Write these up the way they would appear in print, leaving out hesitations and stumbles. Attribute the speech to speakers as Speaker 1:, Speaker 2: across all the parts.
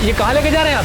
Speaker 1: ये कहाँ लेके जा रहे हैं आप?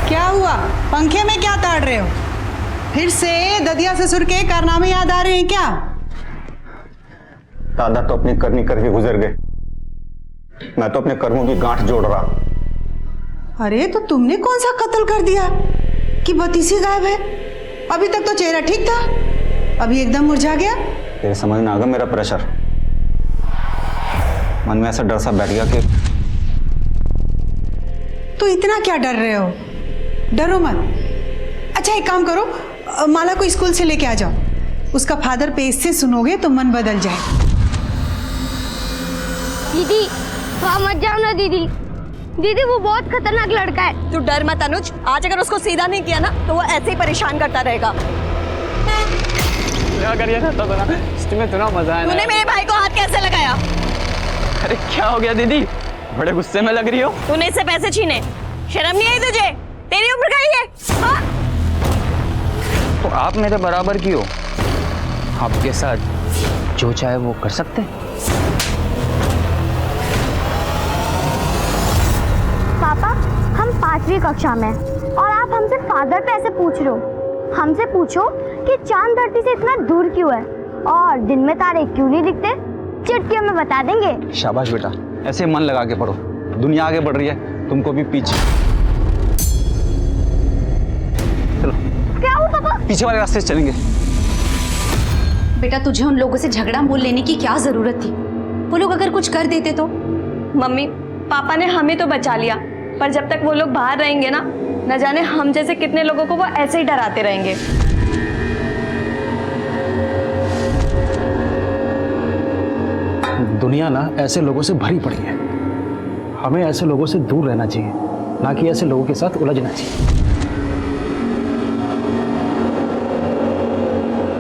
Speaker 2: क्या हुआ? पंखे में क्या ताड़ रहे हो? फिर से ददिया ससुर के कारनामे याद आ रहे हैं क्या?
Speaker 3: दादा तो अपनी करनी करके गुजर गए, मैं तो अपने कर्मों की गांठ जोड़ रहा।
Speaker 2: अरे तो तुमने कौन सा कत्ल कर दिया कि बतीसी गायब है? अभी तक तो चेहरा ठीक था, अभी एकदम मुरझा गया।
Speaker 3: तेरे समझ में आ गया मेरा प्रेशर? मन में ऐसा डर सा बैठ गया कि
Speaker 2: तो इतना क्या डर रहे हो? डरो मत। अच्छा एक काम करो, माला को स्कूल से लेके आ जाओ, उसका फादर पेज से सुनोगे तो मन बदल जाए।
Speaker 4: दीदी वहाँ मत जाओ ना दीदी, दीदी वो बहुत खतरनाक लड़का है।
Speaker 5: तू डर मत अनुज, आज अगर उसको सीधा नहीं किया ना तो वो ऐसे ही परेशान करता रहेगा।
Speaker 1: क्या करिए ना, तो इसमें इतना मजा है।
Speaker 5: तूने मेरे भाई को हाथ कैसे लगाया?
Speaker 1: अरे क्या हो गया दीदी, बड़े गुस्से में लग रही हो।
Speaker 5: तूने इससे पैसे छीने, शर्म नहीं आई तुझे? तेरी उम्र का ही है। हाँ?
Speaker 1: तो आप मेरे बराबर की हो, आपके साथ जो चाहे वो कर सकते हैं।
Speaker 4: पापा हम 5वीं कक्षा में हैं और आप हमसे फादर पे ऐसे पूछ रहे हो। हमसे पूछो कि चांद धरती से इतना दूर क्यों है और दिन में तारे क्यों नहीं दिखते, चुटकियों में बता देंगे।
Speaker 3: शाबाश बेटा, ऐसे मन लगा के पढ़ो, दुनिया आगे बढ़ रही है, तुमको भी पीछे। चलो
Speaker 4: क्या हुआ पापा?
Speaker 3: पीछे वाले रास्ते से चलेंगे।
Speaker 6: बेटा तुझे उन लोगों से झगड़ा मोल लेने की क्या जरूरत थी? वो लोग अगर कुछ कर देते तो?
Speaker 5: मम्मी पापा ने हमें तो बचा लिया, पर जब तक वो लोग बाहर रहेंगे ना, न जाने हम जैसे कितने लोगों को वो ऐसे ही डराते रहेंगे।
Speaker 7: दुनिया ना ऐसे लोगों से भरी पड़ी है, हमें ऐसे लोगों से दूर रहना चाहिए, ना कि ऐसे लोगों के साथ उलझना चाहिए।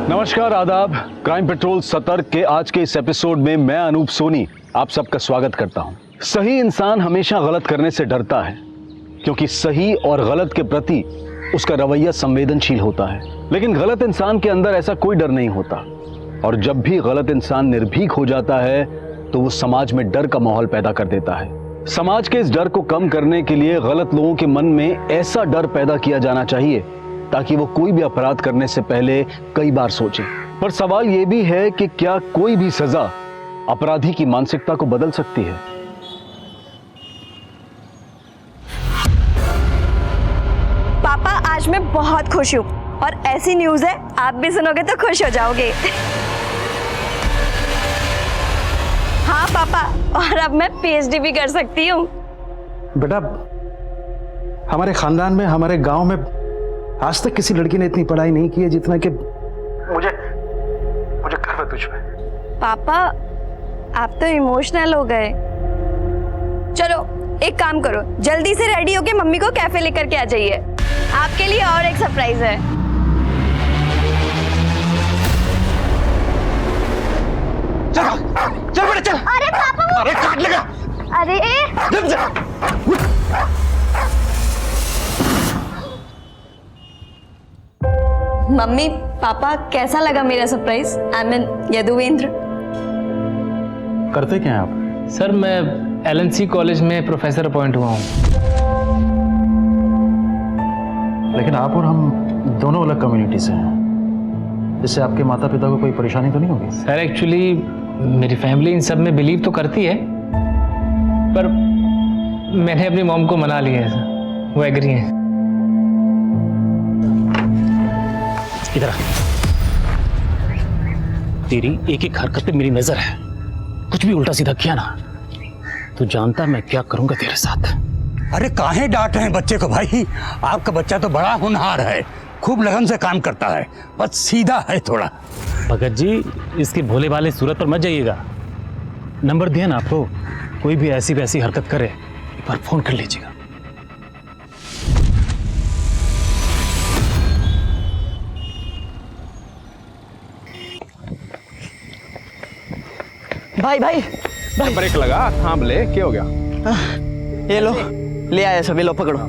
Speaker 8: नमस्कार, आदाब। क्राइम पेट्रोल सतर्क के आज के इस एपिसोड में मैं अनूप सोनी आप सबका स्वागत करता हूं। सही इंसान हमेशा गलत करने से डरता है, क्योंकि सही और गलत के प्रति उसका रवैया संवेदनशील होता है। लेकिन गलत इंसान के अंदर ऐसा कोई डर नहीं होता, और जब भी गलत इंसान निर्भीक हो जाता है तो वो समाज में डर का माहौल पैदा कर देता है। समाज के इस डर को कम करने के लिए गलत लोगों के मन में ऐसा डर पैदा किया जाना चाहिए ताकि वो कोई भी अपराध करने से पहले कई बार सोचें। पर सवाल ये भी है कि क्या कोई भी सजा अपराधी की मानसिकता को बदल सकती है?
Speaker 5: पापा आज मैं बहुत खुश हूँ और ऐसी न्यूज़ है आप भी सुनोगे तो खुश हो जाओगे। हाँ पापा, और अब मैं पीएचडी भी कर सकती हूँ।
Speaker 7: बेटा हमारे खानदान में, हमारे गांव में आज तक किसी लड़की ने इतनी पढ़ाई नहीं की है जितना कि मुझे गर्व है तुझ पे।
Speaker 5: पापा आप तो इमोशनल हो गए। चलो एक काम करो, जल्दी से रेडी होके मम्मी को कैफे लेकर के आ जाइए, आपके लिए और एक सरप्राइज है।
Speaker 3: चल बेटा चल।
Speaker 4: अरे पापा
Speaker 3: अरे काट लेगा।
Speaker 4: अरे
Speaker 5: मम्मी पापा कैसा लगा मेरा सरप्राइज? I mean Yaduvendra.
Speaker 7: करते क्या हैं आप?
Speaker 1: सर मैं एलएनसी कॉलेज में प्रोफेसर अपॉइंट हुआ हूँ।
Speaker 7: लेकिन आप और हम दोनों अलग कम्युनिटी से हैं, इससे आपके माता पिता को कोई परेशानी तो नहीं होगी?
Speaker 1: सर एक्चुअली मेरी फैमिली इन सब में बिलीव तो करती है, पर मैंने अपनी मॉम को मना लिया है सर, वो एग्री है।
Speaker 9: इधर आ। तेरी एक एक हरकत पे मेरी नजर है, कुछ भी उल्टा सीधा किया ना तो जानता मैं क्या करूंगा तेरे साथ।
Speaker 10: अरे काहे डांट रहे हैं बच्चे को भाई? आपका बच्चा तो बड़ा होनहार है, खूब लगन से काम करता है, बस सीधा है थोड़ा।
Speaker 9: भगत जी, इसके भोले भाले सूरत पर मत जाइएगा। नंबर दिया ना आपको, कोई भी ऐसी वैसी हरकत करे एक बार फोन कर लीजिएगा।
Speaker 1: भाई भाई भाई,
Speaker 11: ब्रेक लगा, थाम ले, क्या हो गया?
Speaker 1: ये लो, ले आया सभी, लो पकड़ो।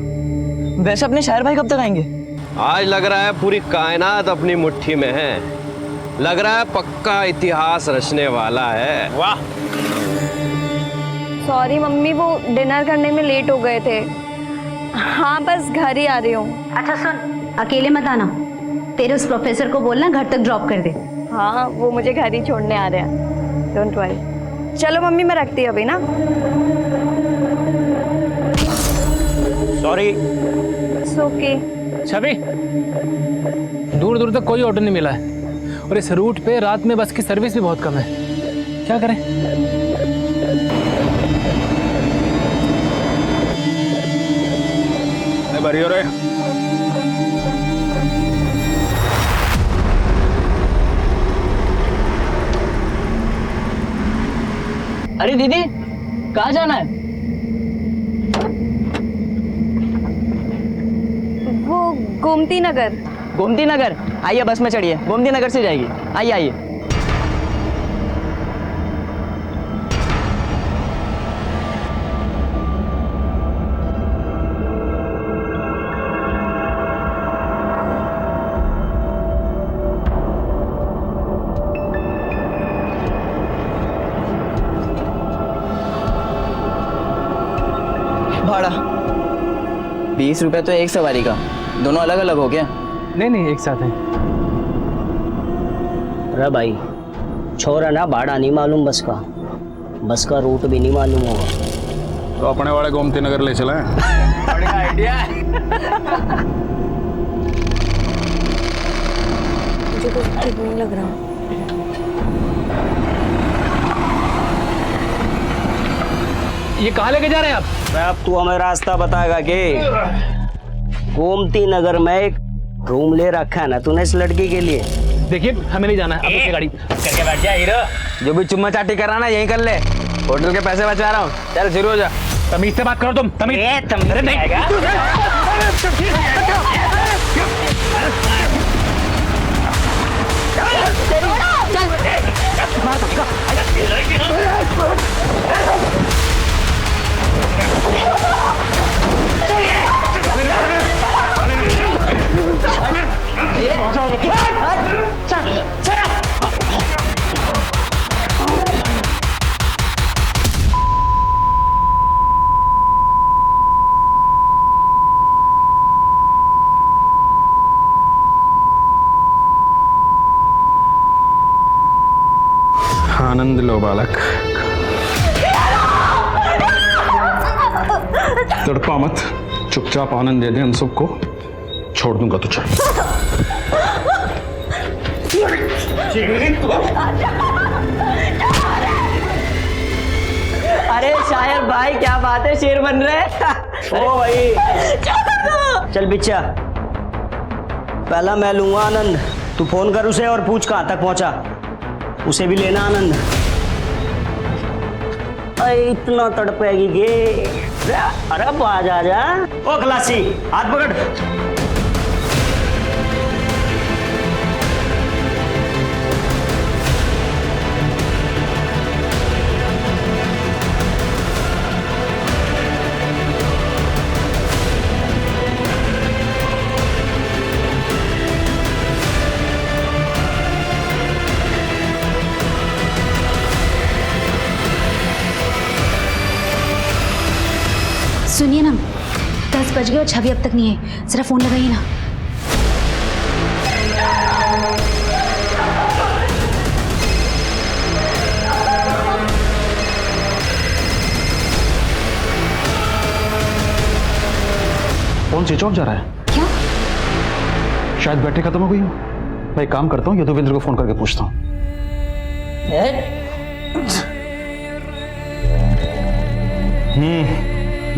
Speaker 1: वैसे अपने शायर भाई कब तक आएंगे?
Speaker 11: आज लग रहा है पूरी कायनात अपनी मुट्ठी में है, लग रहा है पक्का इतिहास रचने वाला है। वाह।
Speaker 5: सॉरी मम्मी, वो डिनर करने में लेट हो गए थे। हाँ बस घर ही आ रही हूँ।
Speaker 6: अच्छा सुन, अकेले मत आना, तेरे उस प्रोफेसर को बोलना घर तक ड्रॉप कर दे।
Speaker 5: हाँ वो मुझे घर ही छोड़ने आ रहे हैं, डोंट वरी। चलो मम्मी मैं रखती हूँ अभी ना।
Speaker 9: सॉरी।
Speaker 5: ओके।
Speaker 9: छवि, दूर दूर तक कोई ऑटो नहीं मिला है और इस रूट पे रात में बस की सर्विस भी बहुत कम है, क्या करें?
Speaker 11: बरी हो रहे।
Speaker 1: अरे दीदी, कहाँ जाना है?
Speaker 5: वो गोमती नगर।
Speaker 1: गोमती नगर? आइए बस में चढ़िए, गोमती नगर से जाएगी। आइए आइए। भाड़ा 20 रुपए तो एक सवारी का, दोनों अलग अलग हो गया?
Speaker 9: नहीं नहीं, एक साथ है।
Speaker 12: अरे भाई, छोरा ना भाड़ा नहीं मालूम बस का रूट भी नहीं मालूम होगा
Speaker 11: तो अपने वाले गोमती नगर ले चले।
Speaker 1: बढ़िया आइडिया है।
Speaker 5: मुझे कुछ ठीक नहीं लग रहा।
Speaker 9: ये कहाँ लेके जा रहे हैं आप?
Speaker 12: अब तू हमें रास्ता बताएगा कि गोमती नगर में एक रूम ले रखा है ना तूने इस लड़की के लिए।
Speaker 9: देखिए हमें नहीं जाना है, अब अपनी गाड़ी करके बैठ जा हीरो।
Speaker 1: जो भी चुम्मा चाटी कर रहा ना यही कर ले, होटल के पैसे बचा रहा हूँ। चल शुरू हो जा।
Speaker 9: तमीज से बात करो तुम, तमीज।
Speaker 12: अरे नहीं।
Speaker 11: आनंद लो बालक, तड़पा मत, चुपचाप आनंद दे दे हम सबको, छोड़ दूंगा तुझे।
Speaker 1: अरे शायर भाई क्या बात है, शेर बन रहे हैं।
Speaker 12: ओ भाई चल बिच्चा, पहला मैं लूंगा आनंद, तू फोन कर उसे और पूछ कहाँ तक पहुंचा, उसे भी लेना आनंद। अरे इतना तड़पेगी गे। अरे अब आ जा। ओ खलासी, हाथ पकड़।
Speaker 6: सुनिए ना, 10 बज गए और छवि अब तक नहीं है, जरा फोन लगाइए ना।
Speaker 7: फोन स्विच ऑफ जा रहा है।
Speaker 6: क्या?
Speaker 7: शायद बैटरी खत्म हो गई हो। मैं एक काम करता हूँ, यदुवेंद्र को फोन करके पूछता हूँ।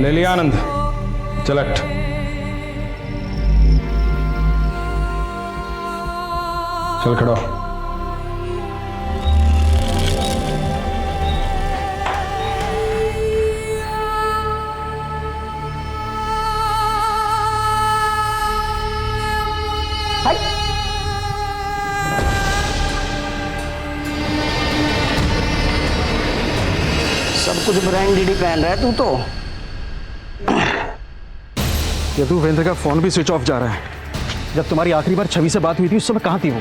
Speaker 3: ले लिया आनंद, चलट। चल खड़ा हो।
Speaker 12: सब कुछ ब्रांडेड ही पहन रहा है तू तो।
Speaker 7: यदुवेंद्र का फोन भी स्विच ऑफ जा रहा है। जब तुम्हारी आखिरी बार छवि से बात हुई थी उस समय कहाँ थी वो?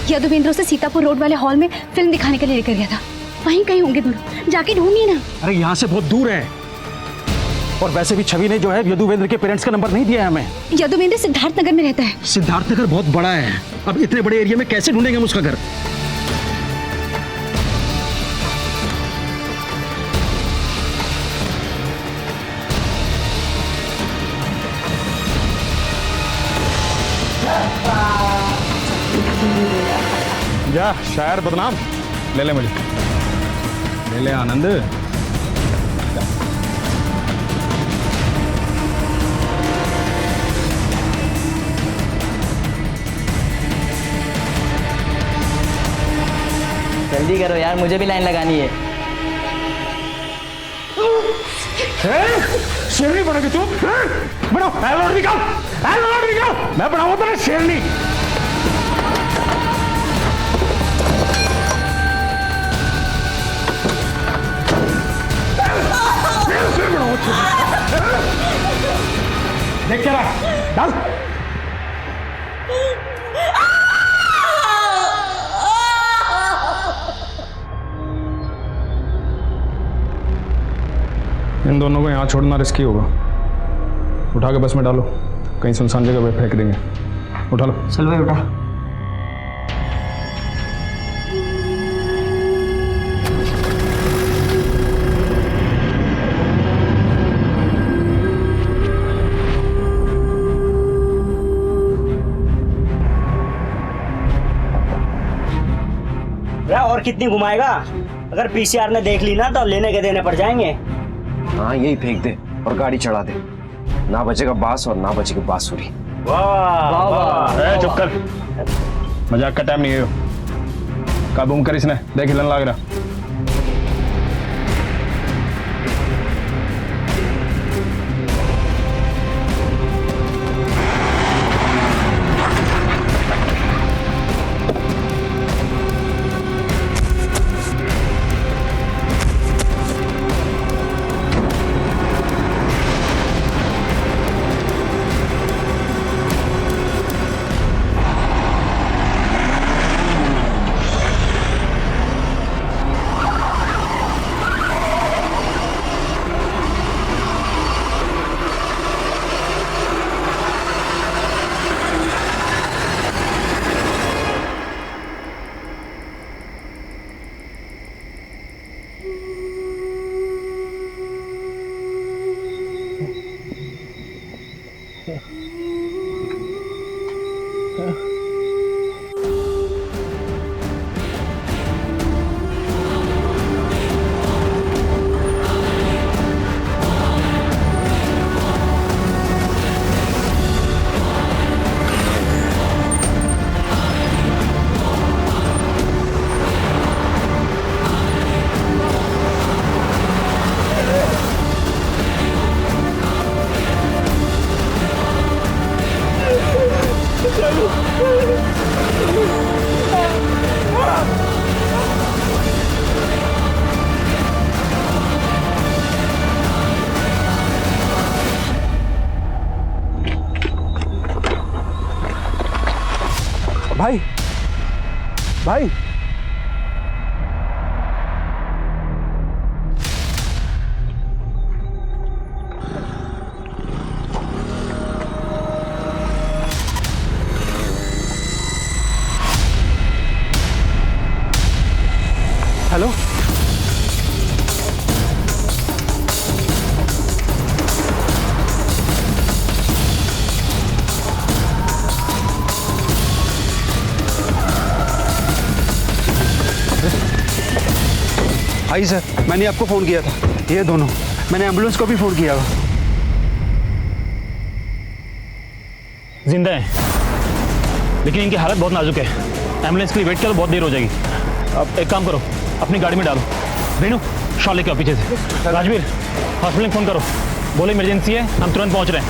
Speaker 6: यदुवेंद्र से सीतापुर रोड वाले हॉल में फिल्म दिखाने के लिए लेकर गया था। वहीं कहीं होंगे दोनों, जाके ढूंढिए ना।
Speaker 7: अरे यहाँ से बहुत दूर है, और वैसे भी छवि ने जो है यदुवेंद्र के पेरेंट्स का नंबर नहीं दिया है हमें।
Speaker 6: यदुवेंद्र सिद्धार्थ नगर में रहता है।
Speaker 7: सिद्धार्थ नगर बहुत बड़ा है, अब इतने बड़े एरिया में कैसे ढूंढेंगे हम उसका घर?
Speaker 3: जा शायर बदनाम, ले ले मुझे, ले ले आनंद।
Speaker 12: जल्दी करो यार, मुझे भी लाइन लगानी है।
Speaker 3: शेरनी बनोगे तू? बनो, निकाल, मैं बनाऊंगा तेरा शेरनी। देख क्या रहा, डाल। इन दोनों को यहाँ छोड़ना रिस्की होगा। उठा के बस में डालो, कहीं सुनसान जगह पे फेंक देंगे। उठा लो।
Speaker 12: चल भाई उठा। और कितनी घुमाएगा? अगर पीसीआर ने देख ली ना तो लेने के देने पड़ जाएंगे।
Speaker 11: हाँ यही फेंक दे और गाड़ी चढ़ा दे, ना बचेगा बांस और ना बचेगी बांसुरी।
Speaker 12: वाह वाह।
Speaker 3: चुप कर, मजाक का टाइम नहीं है। का बूम कर इसने, देख हिलन लग रहा।
Speaker 7: भाई भाई हेलो हाँ जी सर, मैंने आपको फ़ोन किया था। ये दोनों, मैंने एम्बुलेंस को भी फ़ोन किया था।
Speaker 9: जिंदा है, लेकिन इनकी हालत बहुत नाजुक है। एम्बुलेंस के लिए वेट करो, बहुत देर हो जाएगी। अब एक काम करो, अपनी गाड़ी में डालो। रेनू, शॉल लेके आओ पीछे से। राजवीर, हॉस्पिटल में फ़ोन करो, बोलो इमरजेंसी है, हम तुरंत पहुंच रहे हैं।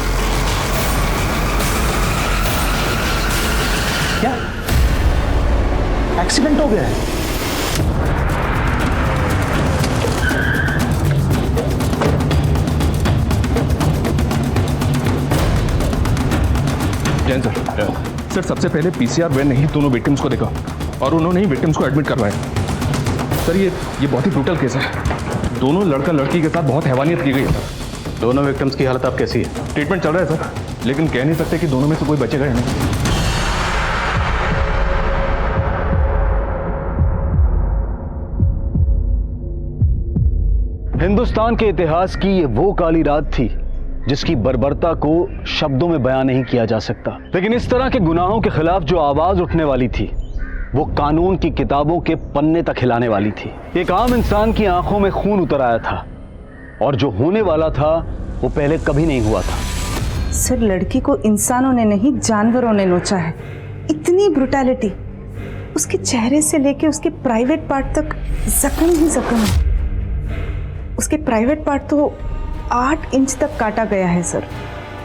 Speaker 7: क्या एक्सीडेंट हो गया है?
Speaker 3: जैन सर, सर सबसे पहले पीसीआर वैन ने ही दोनों विक्टिम्स को देखा और उन्होंने ही विक्टिम्स को एडमिट करवाया। सर ये बहुत ही ब्रूटल केस है। दोनों लड़का लड़की के साथ बहुत हैवानियत की गई है सर।
Speaker 8: दोनों विक्टिम्स की हालत अब कैसी है?
Speaker 3: ट्रीटमेंट चल रहा है सर, लेकिन कह नहीं सकते कि दोनों में से कोई बचेगा या नहीं।
Speaker 8: हिंदुस्तान के इतिहास की ये वो काली रात थी जिसकी बर्बरता को शब्दों में बयां नहीं किया जा सकता। लेकिन इस तरह के गुनाहों के खिलाफ जो आवाज उठने वाली थी वो कानून की किताबों के पन्ने तक हिलाने वाली थी। एक आम इंसान की आंखों में खून उतर आया था और जो होने वाला था वो पहले कभी नहीं हुआ था।
Speaker 2: सर, लड़की को इंसानों ने नहीं जानवरों ने नोचा है। इतनी ब्रुटैलिटी, उसके चेहरे से लेके उसके प्राइवेट पार्ट तक जख्म ही जख्म है। उसके प्राइवेट पार्ट तो 8 इंच तक काटा गया है सर,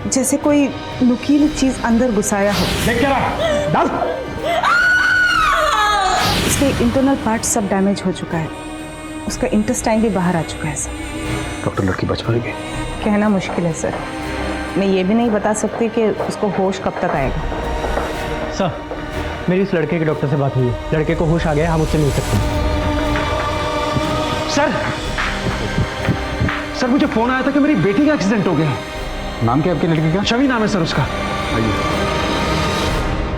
Speaker 2: जैसे कोई नुकीली चीज अंदर घुसाया हो। उसके इंटरनल पार्ट सब डैमेज हो चुका है, उसका इंटेस्टाइन भी बाहर आ चुका है सर।
Speaker 8: डॉक्टर, लड़की बच पाएगी?
Speaker 2: कहना मुश्किल है सर, मैं ये भी नहीं बता सकती कि उसको होश कब तक आएगा।
Speaker 13: सर, मेरी इस लड़के के डॉक्टर से बात हुई है, लड़के को होश आ गया, हम उससे मिल सकते हैं।
Speaker 7: सर मुझे फोन आया था कि मेरी बेटी का एक्सीडेंट हो गया।
Speaker 3: नाम क्या आपकी लड़की का?
Speaker 7: छवि नाम है सर उसका।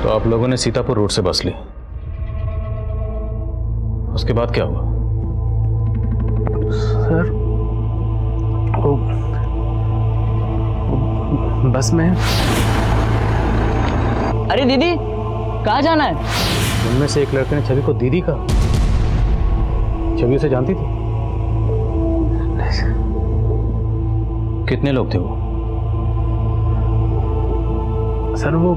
Speaker 9: तो आप लोगों ने सीतापुर रोड से बस ली, उसके बाद क्या हुआ?
Speaker 3: सर वो बस में।
Speaker 12: अरे दीदी, कहाँ जाना है?
Speaker 9: उनमें से एक लड़के ने छवि को दीदी कहा। छवि उसे जानती थी? कितने लोग थे वो?
Speaker 3: सर वो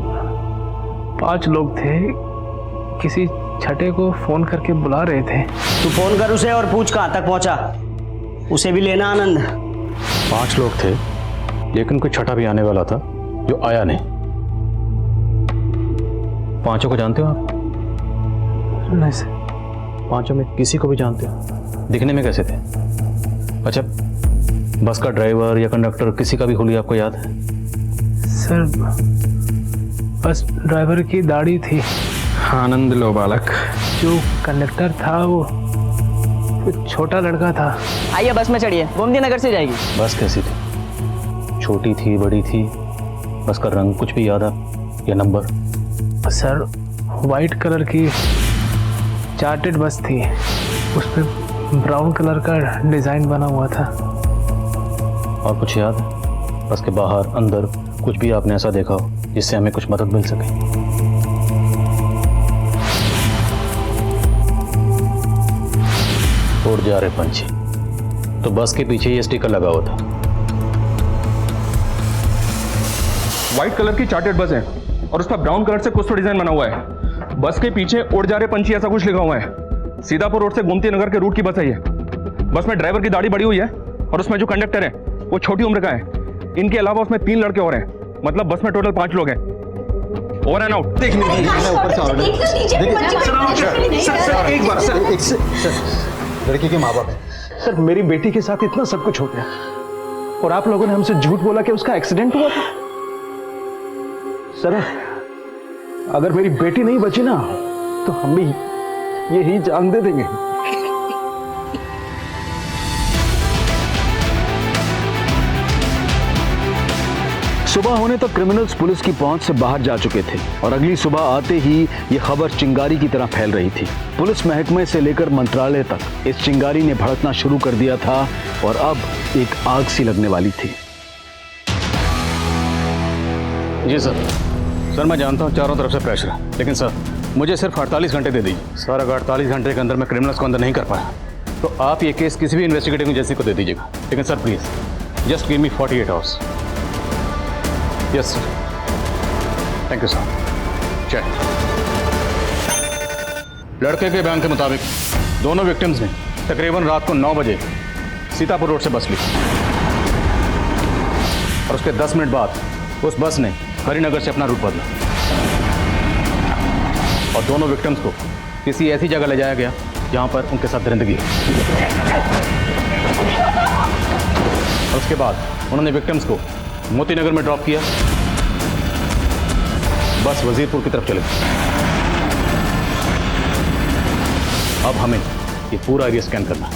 Speaker 3: 5 लोग थे, किसी छठे को फोन करके बुला रहे थे।
Speaker 12: तू फोन कर उसे और पूछ कहाँ तक पहुंचा, उसे भी लेना आनंद।
Speaker 9: 5 लोग थे, लेकिन कोई छठा भी आने वाला था जो आया नहीं। 5 को जानते हो आप?
Speaker 3: नहीं सर।
Speaker 9: 5 में किसी को भी जानते हो? दिखने में कैसे थे? अच्छा, बस का ड्राइवर या कंडक्टर किसी का भी हुलिया आपको याद है?
Speaker 3: सर बस ड्राइवर की दाढ़ी थी। आनंद लो बालक। जो कंडक्टर था वो छोटा लड़का था।
Speaker 12: आइए बस में चढ़िए, गोमती नगर से जाएगी।
Speaker 9: बस कैसी थी? छोटी थी, बड़ी थी? बस का रंग कुछ भी याद है या नंबर?
Speaker 3: सर वाइट कलर की चार्टेड बस थी, उस पर ब्राउन कलर का डिजाइन बना हुआ था।
Speaker 9: और कुछ याद है? बस के बाहर अंदर कुछ भी आपने ऐसा देखा हो जिससे हमें कुछ मदद मिल सके? उड़ जा रहे पंछी, तो बस के पीछे ये स्टिकर लगा हुआ था।
Speaker 3: व्हाइट कलर की चार्टेड बस है और उस पर ब्राउन कलर से कुछ तो डिजाइन बना हुआ है। बस के पीछे उड़ जा रहे पंछी ऐसा कुछ लिखा हुआ है। सीतापुर रोड से गोमती नगर के रूट की बस है ये। बस में ड्राइवर की दाढ़ी बड़ी हुई है और उसमें जो कंडक्टर है वो छोटी उम्र का है। इनके अलावा उसमें 3 लड़के और हैं, मतलब बस में टोटल 5 लोग हैं। Over and out.
Speaker 7: एक बार सर, लड़की के माँ बाप है सर। मेरी बेटी के साथ इतना सब कुछ हो गया और आप लोगों ने हमसे झूठ बोला कि उसका एक्सीडेंट हुआ था। सर अगर मेरी बेटी नहीं बची ना तो हम भी यही जान दे देंगे।
Speaker 8: सुबह होने तक क्रिमिनल्स पुलिस की पहुंच से बाहर जा चुके थे और अगली सुबह आते ही ये खबर चिंगारी की तरह फैल रही थी। पुलिस महकमे से लेकर मंत्रालय तक इस चिंगारी ने भड़कना शुरू कर दिया था और अब एक आग सी लगने वाली थी।
Speaker 9: जी सर। सर मैं जानता हूँ चारों तरफ से प्रेशर है, लेकिन सर मुझे सिर्फ 48 घंटे दे दीजिए। सर अगर 48 घंटे के अंदर मैं क्रिमिनल्स को अंदर नहीं कर पाया
Speaker 8: तो आप ये केस किसी भी इन्वेस्टिगेटिंग एजेंसी को दे दीजिएगा। लेकिन sir please just give me 48 hours. Yes sir, thank you sir. Check. लड़के के बयान के मुताबिक दोनों विक्टिम्स ने तकरीबन रात को 9 बजे सीतापुर रोड से बस ली और उसके 10 मिनट बाद उस बस ने हरिनगर से अपना रूट बदला और दोनों विक्टिम्स को किसी ऐसी जगह ले जाया गया जहां पर उनके साथ दरिंदगी है। और उसके बाद उन्होंने विक्टिम्स को मोतीनगर में ड्रॉप किया। बस वजीरपुर की तरफ चले गई। अब हमें ये पूरा एरिया स्कैन करना है।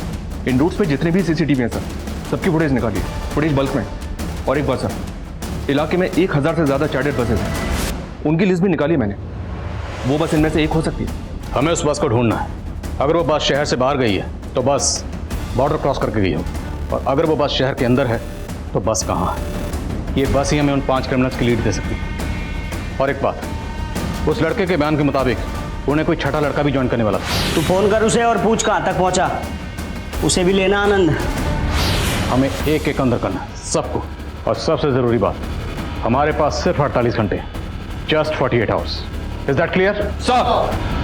Speaker 3: इन रूट्स पे जितने भी सीसीटीवी हैं सर, सबकी फुटेज निकालिए, फुटेज बल्क में। और एक बात सर, इलाके में 1000 से ज़्यादा चार्टर्ड बसेज हैं, उनकी लिस्ट भी निकाली मैंने। वो बस इनमें से एक हो सकती है।
Speaker 8: हमें उस बस को ढूंढना है। अगर वो बस शहर से बाहर गई है तो बस बॉर्डर क्रॉस करके गई होगी, और अगर वो बस शहर के अंदर है तो बस कहाँ है। ये बस ही हमें उन 5 क्रिमिनल्स की लीड दे सकती है। और एक बात, उस लड़के के बयान के मुताबिक उन्हें कोई छठा लड़का भी ज्वाइन करने वाला था।
Speaker 12: तू फोन कर उसे और पूछ कहाँ तक पहुंचा, उसे भी लेना आनंद।
Speaker 8: हमें एक एक अंदर करना है सबको। और सबसे जरूरी बात, हमारे पास सिर्फ 48 घंटे हैं, just 48 hours. Is that clear sir?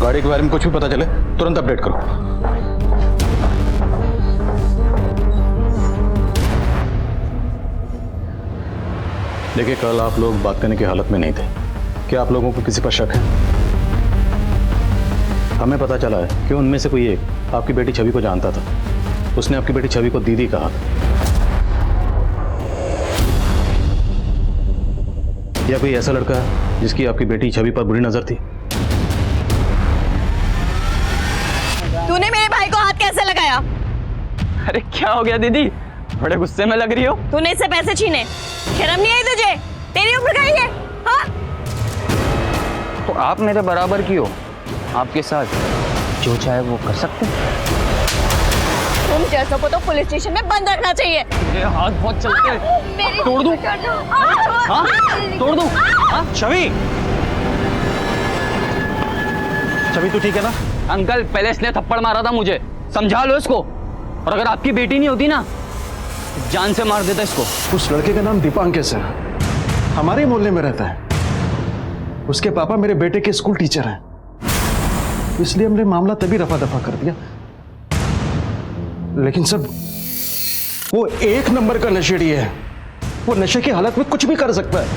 Speaker 8: गाड़ी के बारे में कुछ भी पता चले तुरंत अपडेट करो। देखिए, कल आप लोग बात करने की हालत में नहीं थे। क्या आप लोगों को किसी पर शक है? हमें पता चला है कि उनमें से कोई एक आपकी बेटी छवि को जानता था। उसने आपकी बेटी छवि को दीदी कहा था। या कोई ऐसा लड़का है जिसकी आपकी बेटी छवि पर बुरी नजर थी?
Speaker 5: तूने मेरे भाई को हाथ कैसे लगाया?
Speaker 1: अरे क्या हो गया दीदी, बड़े गुस्से में लग रही हो।
Speaker 5: तूने इससे पैसे छीने, शर्म नहीं आई तुझे? तेरी उम्र का ही है, हाँ?
Speaker 1: तो आप मेरे बराबर की हो, आपके साथ जो चाहे वो कर सकते हैं।
Speaker 5: तुम जैसों को तो पुलिस स्टेशन में बंद रखना चाहिए।
Speaker 1: मेरे हाथ बहुत चलते हैं। तोड़ दूं? हाँ? तोड़ दूं? हाँ?
Speaker 7: छवि, छवि तू ठीक है ना?
Speaker 1: अंकल, पहले इसने थप्पड़ मारा था मुझे, समझा लो इसको। और अगर आपकी बेटी नहीं होती ना, जान से मार देता इसको।
Speaker 7: उस लड़के का नाम दीपांकेश है, हमारे मोहल्ले में रहता है। उसके पापा मेरे बेटे के स्कूल टीचर हैं, इसलिए हमने मामला तभी रफा दफा कर दिया। लेकिन सब वो एक नंबर का नशेड़ी है। वो नशे की हालत में कुछ भी कर सकता है।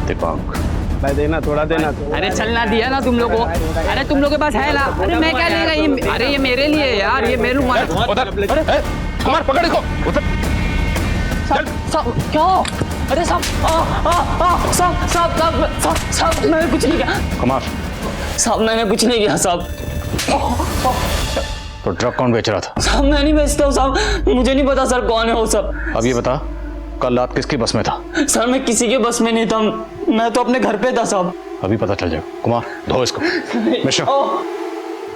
Speaker 8: दीपांक,
Speaker 13: भाई देना, थोड़ा देना।
Speaker 1: अरे चलना दिया ना तुम लोगों को। अरे तुम लोग के पास है ना? अरे मैं क्या लेगा ये? अरे ये मेरे लिए है यार, ये मेरे मार।
Speaker 3: कुमार पकड़ इसको।
Speaker 1: साहब क्या? अरे साहब, साहब साहब साहब साहब, मैंने कुछ नहीं किया।
Speaker 8: कुमार,
Speaker 1: साहब मैंने कुछ नहीं किया साहब।
Speaker 8: तो ड्रग कौन बेच रहा था?
Speaker 1: साहब मैं नहीं बेचता हूँ साहब, मुझे नहीं पता सर कौन है वो सब।
Speaker 8: अब ये बता, कल रात किसकी बस में था?
Speaker 1: सर मैं किसी के बस में नहीं था, मैं तो अपने घर पे था साहब।
Speaker 8: अभी पता चल जाएगा। कुमार, धो इसको। मिश्रा,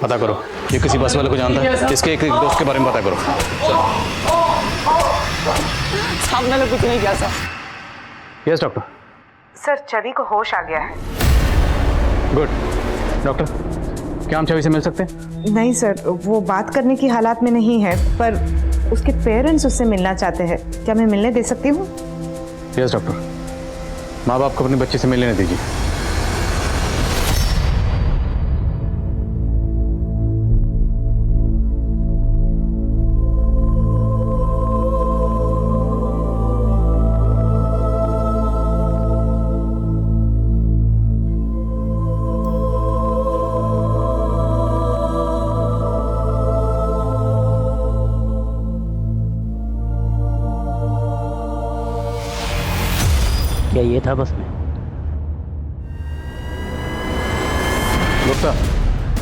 Speaker 8: पता करो ये किसी बस वाले को जानता है, इसके एक दोस्त के बारे में पता करो।
Speaker 1: साहब मैंने कुछ नहीं किया साहब।
Speaker 8: Yes doctor.
Speaker 2: सर छवि को होश आ गया है।
Speaker 8: गुड। डॉक्टर, क्या हम छवि से मिल सकते हैं?
Speaker 2: नहीं सर, वो बात करने की हालात में नहीं है, पर उसके पेरेंट्स उससे मिलना चाहते हैं। क्या मैं मिलने दे सकती हूँ?
Speaker 8: Yes doctor. माँ बाप को अपनी बच्ची से मिलने दीजिए।
Speaker 12: क्या ये था बस में?
Speaker 7: गुप्ता,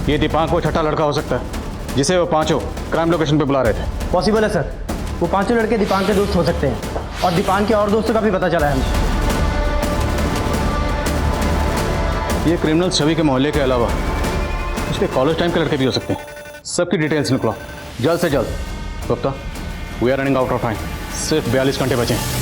Speaker 7: ये दीपांक वो छठा लड़का हो सकता है जिसे वो पांचों क्राइम लोकेशन पे बुला रहे थे।
Speaker 12: पॉसिबल है सर, वो पांचों लड़के दीपांक के दोस्त हो सकते हैं और दीपांक के और दोस्तों का भी पता चला है हमें।
Speaker 7: ये क्रिमिनल छवि के मोहल्ले के अलावा उसके कॉलेज टाइम के लड़के भी हो सकते हैं। सबकी डिटेल्स निकलो जल्द से जल्द। Gupta, we are running out of time, सिर्फ 42 घंटे बचे हैं।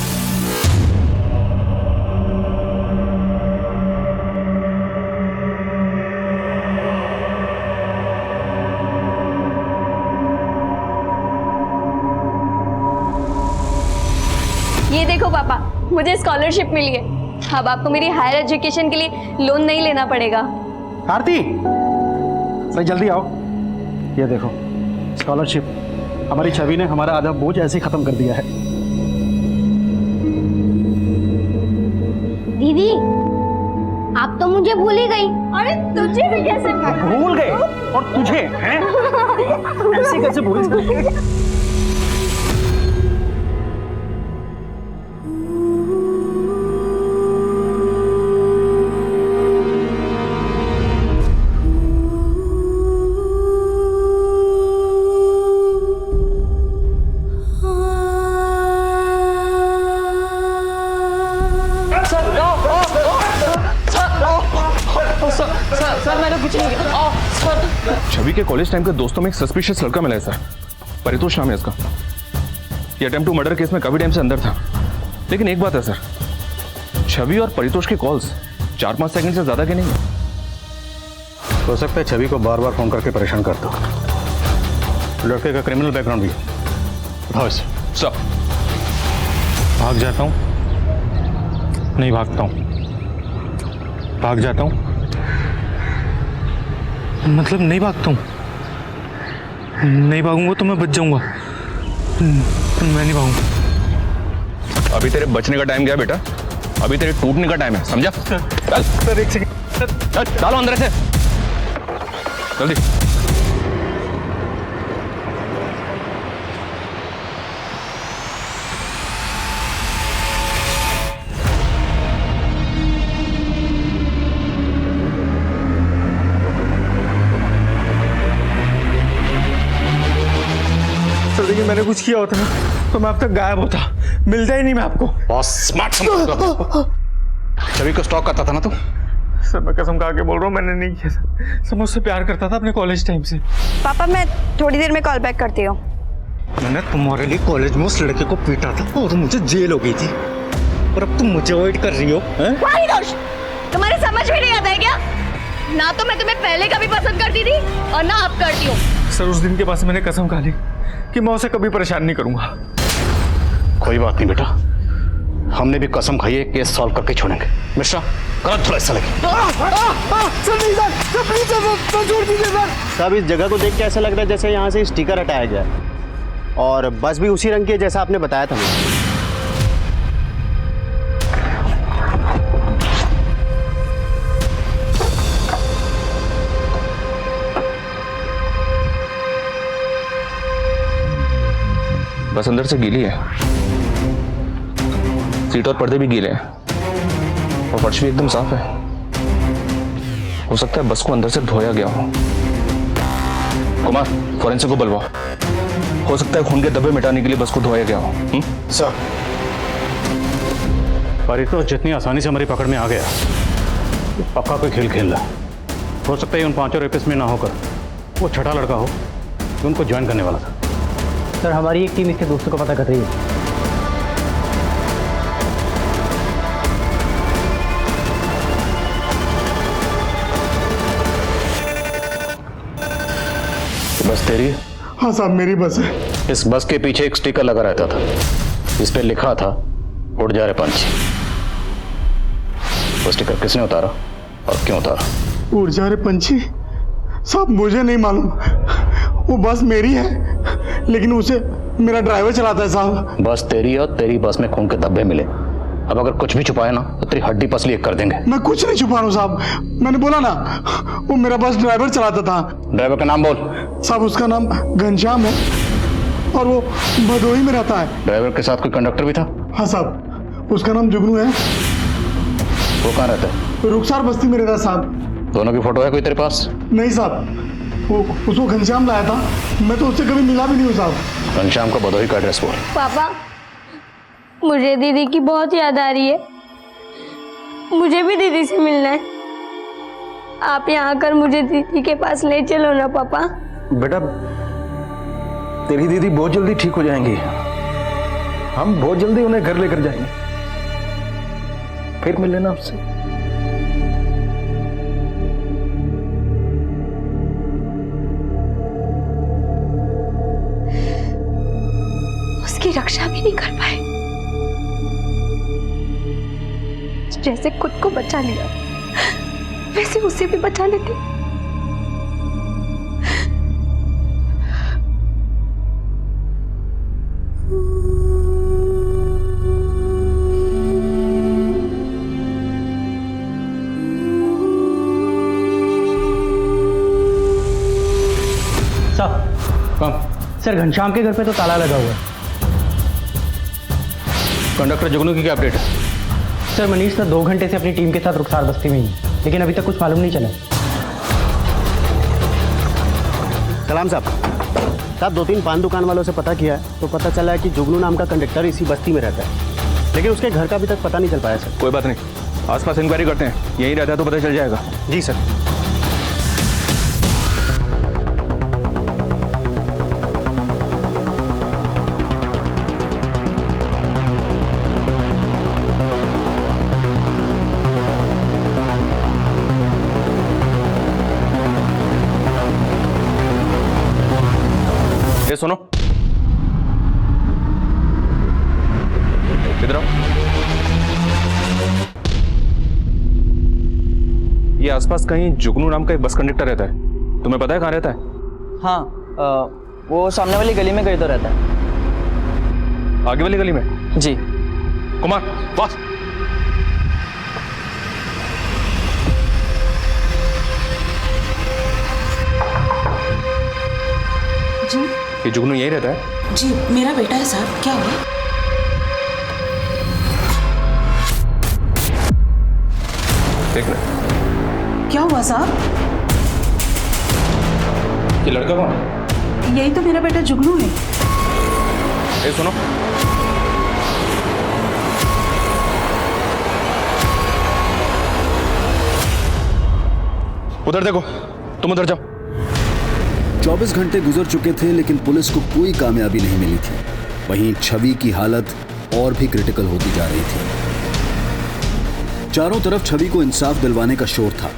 Speaker 5: ये देखो पापा, मुझे स्कॉलरशिप मिली है। अब आपको मेरी हायर एजुकेशन के लिए लोन नहीं लेना पड़ेगा।
Speaker 7: आरती, भाई जल्दी आओ। ये देखो स्कॉलरशिप, हमारी छवि ने हमारा आधा बोझ ऐसे ही खत्म कर दिया है।
Speaker 4: दीदी, आप तो मुझे भूल ही गई। अरे तुझे भी कैसे
Speaker 7: भूल गए? और तुझे हैं? ऐसे कैसे भूल गए?
Speaker 3: छवि के कॉलेज टाइम के दोस्तों में एक सस्पिशियस लड़का मिला है सर, परितोष नाम है इसका। ये अटेम्प्ट टू मर्डर केस में काफी टाइम से अंदर था। लेकिन एक बात है सर, छवि और परितोष के कॉल्स 4-5 सेकंड से ज्यादा के नहीं है।
Speaker 7: हो सकता है छवि को बार बार फोन करके परेशान करता हूं। लड़के का क्रिमिनल बैकग्राउंड भी है। उठाओ इसे।
Speaker 3: सर,
Speaker 9: भाग जाता हूँ? नहीं भागता हूँ। भाग जाता हूँ मतलब नहीं भागता हूँ। नहीं भागूंगा तो मैं बच जाऊंगा। मैं नहीं भागूंगा।
Speaker 3: अभी तेरे बचने का टाइम गया बेटा, अभी तेरे टूटने का टाइम है, समझा? चल
Speaker 9: सर एक सेकंड,
Speaker 3: डालो अंदर से जल्दी।
Speaker 9: देखिए मैंने कुछ किया होता ना तो मैं अब तक गायब होता, मिलता ही नहीं मैं आपको।
Speaker 7: बहुत स्मार्ट समझ। छवि को स्टॉक करता था ना तू?
Speaker 9: सर मैं कसम खा के बोल रहा हूँ, मैंने नहीं किया सर। सर मुझसे प्यार करता था अपने कॉलेज टाइम से।
Speaker 5: पापा मैं थोड़ी देर में कॉल बैक करती हूँ।
Speaker 9: मैंने तुम्हारे लिए कॉलेज में उस लड़के को पीटा था और मुझे जेल हो गई थी, और अब तुम मुझे अवॉइड कर रही हो।
Speaker 5: परितोष, तुम्हारे समझ में नहीं आता है क्या? ना तो मैं तुम्हें पहले कभी पसंद करती थी और ना अब करती हूँ।
Speaker 9: सर उस दिन के बाद मैंने कसम खा ली कि मैं उसे कभी परेशान नहीं करूंगा।
Speaker 7: कोई बात नहीं बेटा, हमने भी कसम खाई है, केस सॉल्व करके छोड़ेंगे। मिश्रा, कर थोड़ा ऐसा लगे।
Speaker 12: साहब इस जगह को देख के ऐसा लग रहा है जैसे यहाँ से स्टिकर हटाया गया है, और बस भी उसी रंग की है जैसा आपने बताया था मुझे।
Speaker 3: बस अंदर से गीली है, सीट और पर्दे भी गीले हैं और फर्श भी एकदम साफ है। हो सकता है बस को अंदर से धोया गया हो। कुमार, फोरेंसिक को बुलवाओ। हो सकता है खून के धब्बे मिटाने के लिए बस को धोया गया हो।
Speaker 7: सर, परितोष जितनी आसानी से हमारी पकड़ में आ गया, पक्का कोई खेल खेल रहा। हो सकता है उन पांचों रेपिस्ट में ना होकर वो छठा लड़का हो जो उनको ज्वाइन करने वाला था।
Speaker 12: सर हमारी एक टीम इसके दोस्तों का पता कर रही है।
Speaker 7: बस तेरी?
Speaker 9: हाँ साहब मेरी बस है।
Speaker 7: इस बस के पीछे एक स्टिकर लगा रहता था, इस पे लिखा था उड़ जा रे पंछी। वो स्टिकर किसने उतारा और क्यों उतारा?
Speaker 9: उड़ जा रे पंछी? साहब मुझे नहीं मालूम, वो बस मेरी है लेकिन उसे मेरा ड्राइवर चलाता है साहब।
Speaker 7: बस तेरी और तेरी बस में खून के धब्बे मिले। अब अगर कुछ भी छुपाया ना तो तेरी हड्डी पसली एक कर देंगे।
Speaker 9: मैं कुछ नहीं छुपा रहा हूँ साहब, मैंने बोला ना वो मेरा बस ड्राइवर चलाता था।
Speaker 7: ड्राइवर का नाम बोल।
Speaker 9: साहब उसका नाम घनश्याम है और वो भदोही में रहता है।
Speaker 7: ड्राइवर के साथ कोई कंडक्टर भी था?
Speaker 9: हाँ साहब, उसका नाम जुगनू है
Speaker 7: वो कहाँ रहता है?
Speaker 14: रुखसार बस्ती में रहता साहब।
Speaker 7: दोनों की फोटो है कोई तेरे पास?
Speaker 14: नहीं साहब, वो उसको घनश्याम लाया था, मैं तो उससे कभी मिला भी नहीं हूँ साहब।
Speaker 7: घनश्याम का भदोही का एड्रेस बोल।
Speaker 4: पापा, मुझे दीदी की बहुत याद आ रही है, मुझे भी दीदी से मिलना है। आप यहाँ आकर मुझे दीदी के पास ले चलो ना पापा।
Speaker 15: बेटा, तेरी दीदी बहुत जल्दी ठीक हो जाएंगी, हम बहुत जल्दी उन्हें घर लेकर जाएंगे, फिर मिल लेना आपसे।
Speaker 6: उसकी रक्षा भी नहीं कर पाए। जैसे खुद को बचा लिया वैसे उसे भी बचा लेते।
Speaker 13: सर, घनश्याम के घर पे तो ताला लगा हुआ है।
Speaker 7: कंडक्टर जुगनू की क्या अपडेट है?
Speaker 13: सर, मनीष सर 2 घंटे से अपनी टीम के साथ रुखसार बस्ती में ही है, लेकिन अभी तक कुछ मालूम नहीं चला।
Speaker 12: सलाम साहब, 2-3 पान दुकान वालों से पता किया है तो पता चला है कि जुगनू नाम का कंडक्टर इसी बस्ती में रहता है, लेकिन उसके घर का अभी तक पता नहीं चल पाया सर।
Speaker 3: कोई बात नहीं, आसपास इंक्वायरी करते हैं, यहीं रहता है तो पता चल जाएगा।
Speaker 12: जी सर।
Speaker 3: ये सुनो, इधर आओ। ये आसपास कहीं जुगनू नाम का एक बस कंडक्टर रहता है, तुम्हें पता है कहाँ रहता है?
Speaker 1: हाँ, वो सामने वाली गली में कहीं तो रहता है।
Speaker 3: आगे वाली गली में?
Speaker 1: जी।
Speaker 3: कुमार, बस।
Speaker 6: जी
Speaker 3: ये जुगनू यहीं रहता है?
Speaker 6: जी, मेरा बेटा है साहब। क्या हुआ?
Speaker 3: देख ले।
Speaker 6: क्या हुआ साहब?
Speaker 3: ये लड़का कौन है?
Speaker 6: यही तो मेरा बेटा जुगनू है।
Speaker 3: ये सुनो, उधर देखो, तुम उधर जाओ।
Speaker 8: 24 घंटे गुजर चुके थे लेकिन पुलिस को कोई कामयाबी नहीं मिली थी। वहीं छवि की हालत और भी क्रिटिकल होती जा रही थी। चारों तरफ छवि को इंसाफ दिलवाने का शोर था।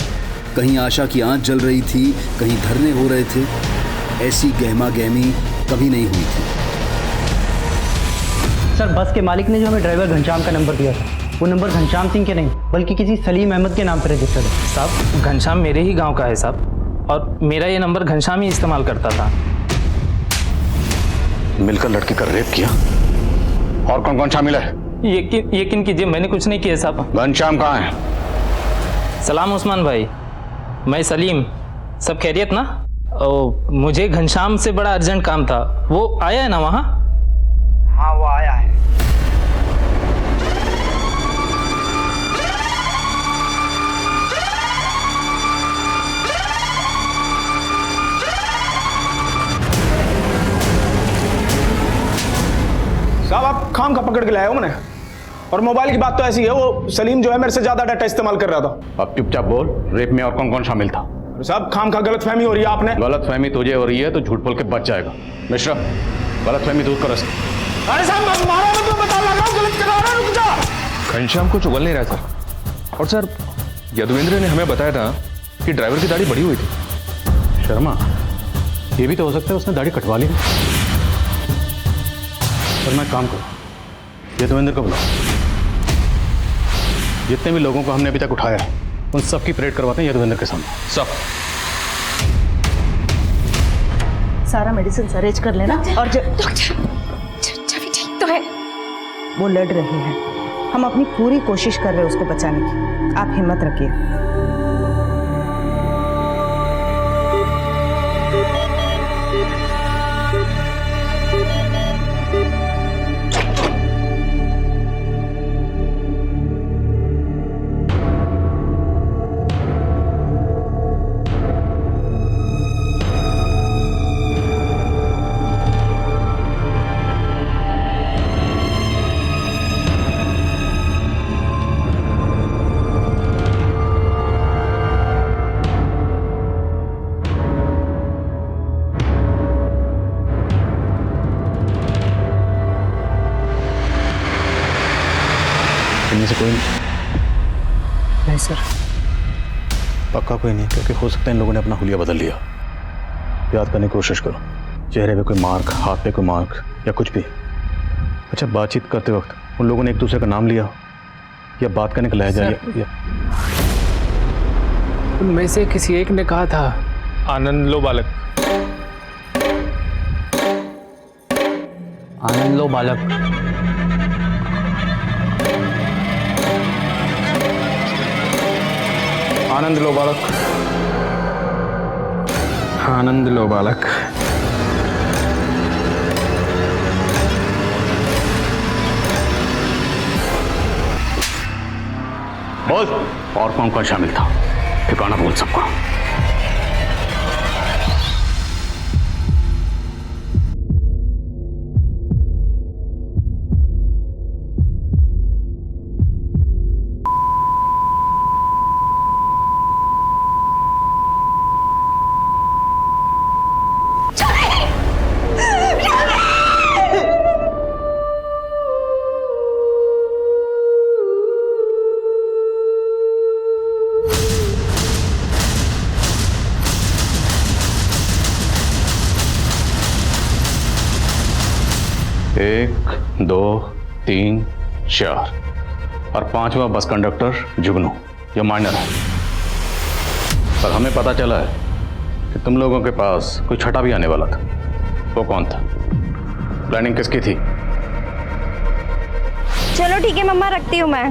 Speaker 8: कहीं आशा की आंच जल रही थी, कहीं धरने हो रहे थे। ऐसी गहमा गहमी कभी नहीं हुई थी।
Speaker 13: सर, बस के मालिक ने जो हमें ड्राइवर घनश्याम का नंबर दिया था, वो नंबर घनश्याम सिंह के नहीं बल्कि किसी सलीम अहमद के नाम पर रजिस्टर्ड है।
Speaker 9: साहब, घनश्याम मेरे ही गांव का है साहब, और मेरा ये नंबर घनश्याम ही इस्तेमाल करता था।
Speaker 7: मिलकर लड़की का रेप किया? और कौन कौन शामिल है?
Speaker 9: यकीन कीजिए, मैंने कुछ नहीं किया साहब।
Speaker 7: घनश्याम कहाँ है?
Speaker 9: सलाम उस्मान भाई, मैं सलीम। सब खैरियत ना? मुझे घनश्याम से बड़ा अर्जेंट काम था, वो आया है ना वहाँ?
Speaker 1: हाँ, वो आया है।
Speaker 15: साहब, आप खाम का पकड़ के लाए हो मैंने, और मोबाइल की बात तो ऐसी है, वो सलीम जो है मेरे से ज्यादा डाटा इस्तेमाल कर रहा था।
Speaker 7: अब चुपचाप बोल, रेप में और कौन कौन शामिल था?
Speaker 15: साहब, खाम का गलत फहमी हो रही है आपने।
Speaker 7: गलत फहमी तुझे हो रही है तो झूठ बोल के बच जाएगा। मिश्रा, गलत फहमी दूर करो।
Speaker 15: अरे साहब, मारा मत, मैं बता लगा हूं, गलत करा रहा हूं, रुक जा।
Speaker 3: घनश्याम को चुगल नहीं रहा सर। और सर, यदुवेंद्र ने हमें बताया था कि ड्राइवर की दाढ़ी बड़ी हुई थी।
Speaker 7: शर्मा, ये भी तो हो सकता है उसने दाढ़ी कटवा ली। और मैं काम करूं, यदुवेंद्र को बुलाओ। जितने भी लोगों को हमने अभी तक उठाया है उन सबकी परेड करवाते हैं यदुवेंद्र के सामने।
Speaker 3: सब
Speaker 2: सारा मेडिसिन अरेंज कर लेना। और
Speaker 6: छवि ठीक तो है?
Speaker 2: वो लड़ रही है, हम अपनी पूरी कोशिश कर रहे हैं उसको बचाने की। आप हिम्मत रखिए।
Speaker 7: कोई
Speaker 13: नहीं सर।
Speaker 7: पक्का कोई नहीं, क्योंकि हो सकता है इन लोगों ने अपना हुलिया बदल लिया। याद करने की कोशिश करो, चेहरे पे कोई मार्क, हाथ पे कोई मार्क या कुछ भी। अच्छा, बातचीत करते वक्त उन लोगों ने एक दूसरे का नाम लिया या बात करने का लहजा या
Speaker 16: उनमें से किसी एक ने कहा था आनंद लो बालक।
Speaker 1: आनंद लो बालक।
Speaker 3: आनंद लो बालक, आनंद लो बालक।
Speaker 7: बोल, और कौन कौन शामिल था? ठिकाना बोल सबका। एक, दो, तीन, चार और पांचवा बस कंडक्टर जुगनू, ये माइनर है। पर हमें पता चला है कि तुम लोगों के पास कोई छठा भी आने वाला था। वो कौन था? प्लानिंग किसकी थी?
Speaker 5: चलो ठीक है मम्मा, रखती हूँ मैं।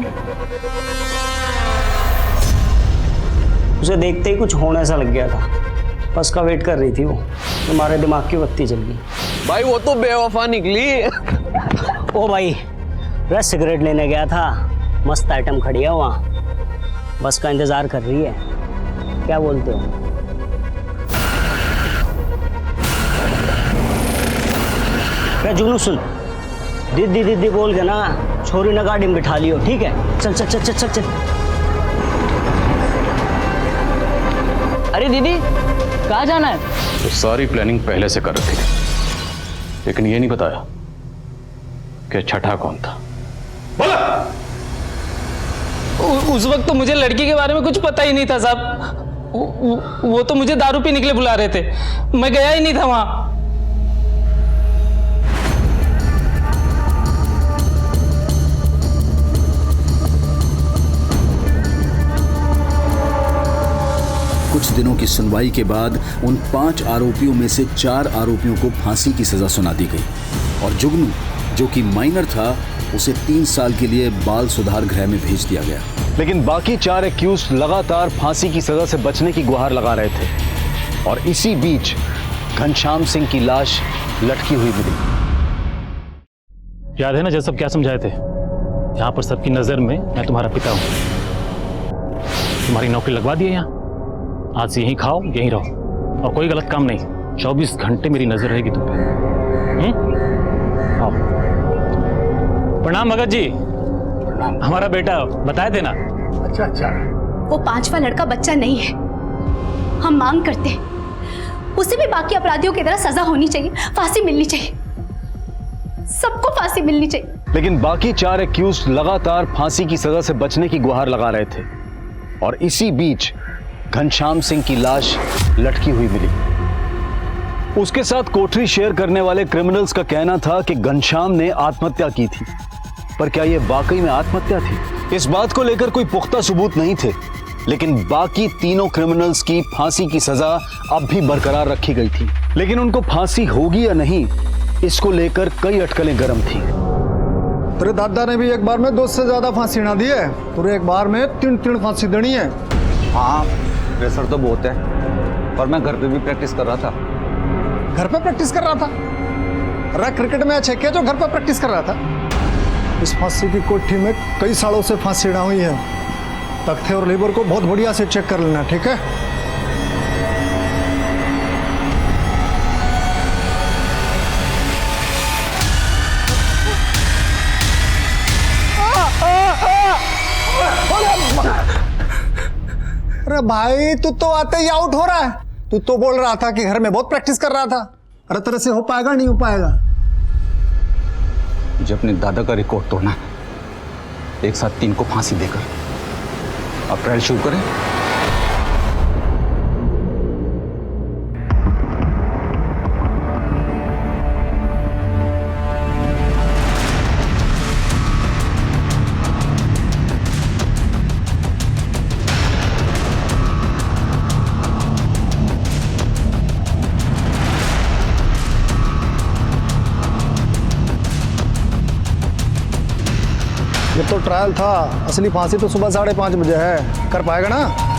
Speaker 12: उसे देखते ही कुछ होने सा लग गया था। बस का वेट कर रही थी वो, तुम्हारे दिमाग की बत्ती जल गई।
Speaker 11: भाई वो तो बेवफा निकली।
Speaker 12: ओ भाई, वह सिगरेट लेने गया था, मस्त आइटम खड़ी है वहाँ, बस का इंतजार कर रही है। क्या बोलते हो? मैं जुनू सुन, दीदी दीदी बोल के ना छोरी ना गाड़ी में बिठा लियो, ठीक है? चल चल चल चल चल चल।
Speaker 1: अरे दीदी, कहाँ जाना है?
Speaker 7: तो सारी प्लानिंग पहले से कर रखी थी, लेकिन ये नहीं बताया कि छठा कौन था।
Speaker 16: उस वक्त तो मुझे लड़की के बारे में कुछ पता ही नहीं था साहब। वो तो मुझे दारू पीने के लिए बुला रहे थे, मैं गया ही नहीं था वहां।
Speaker 17: कुछ दिनों की सुनवाई के बाद उन 5 आरोपियों में से 4 आरोपियों को फांसी की सजा सुना दी गई और जुगनू, जो कि माइनर था, उसे 3 साल के लिए बाल सुधार गृह में भेज दिया गया।
Speaker 8: लेकिन बाकी 4 एक्यूज लगातार फांसी की सजा से बचने की गुहार लगा रहे थे और इसी बीच घनश्याम सिंह की लाश लटकी हुई मिली।
Speaker 9: याद है ना जब सब क्या समझाए थे? यहाँ पर सबकी नजर में मैं तुम्हारा पिता हूँ। तुम्हारी नौकरी लगवा दी है यहाँ, आज से यहीं खाओ यहीं रहो और कोई गलत काम नहीं। 24 घंटे मेरी नजर रहेगी तुम पे। आओ। प्रणाम भगत जी। हमारा बेटा बताए थे ना।
Speaker 14: अच्छा अच्छा।
Speaker 6: वो 5वां लड़का बच्चा नहीं है। हम मांग करते हैं उसे भी बाकी अपराधियों की तरह सजा होनी चाहिए, फांसी मिलनी चाहिए, सबको फांसी मिलनी चाहिए।
Speaker 8: लेकिन बाकी 4 एक्यूज लगातार फांसी की सजा से बचने की गुहार लगा रहे थे और इसी बीच घनश्याम सिंह की लाश लटकी हुई मिली। उसके साथ कोठरी शेयर करने वाले क्रिमिनल्स का कहना था कि घनश्याम ने आत्महत्या की थी, पर क्या यह वाकई में आत्महत्या थी? इस बात को लेकर कोई पुख्ता सबूत नहीं थे, लेकिन बाकी तीनों क्रिमिनल्स की फांसी की सजा अब भी बरकरार रखी गई थी। लेकिन उनको फांसी होगी या नहीं, इसको लेकर कई अटकलें गर्म थी।
Speaker 14: तेरे दादा ने भी एक बार में 2 से ज्यादा फांसी ना दी है, तुझे एक बार में 3 फांसी देनी है।
Speaker 15: हाँ, प्रेशर तो बहुत है, पर मैं घर पे भी प्रैक्टिस कर रहा था।
Speaker 14: घर पे प्रैक्टिस कर रहा था? अरे क्रिकेट मैच है क्या जो घर पे प्रैक्टिस कर रहा था? इस फांसी की कोठी में कई सालों से फांसी ना हुई है। तख्ते और लीवर को बहुत बढ़िया से चेक कर लेना, ठीक है? अरे भाई, तू तो आते ही आउट हो रहा है। तू तो बोल रहा था कि घर में बहुत प्रैक्टिस कर रहा था। अरे तेरे से हो पाएगा? नहीं हो पाएगा।
Speaker 15: मुझे अपने दादा का रिकॉर्ड तोड़ना है।
Speaker 17: एक साथ 3 को फांसी देकर। अब ट्रायल शुरू करें।
Speaker 14: ये तो ट्रायल था, असली फांसी तो सुबह 5:30 बजे है। कर पाएगा ना?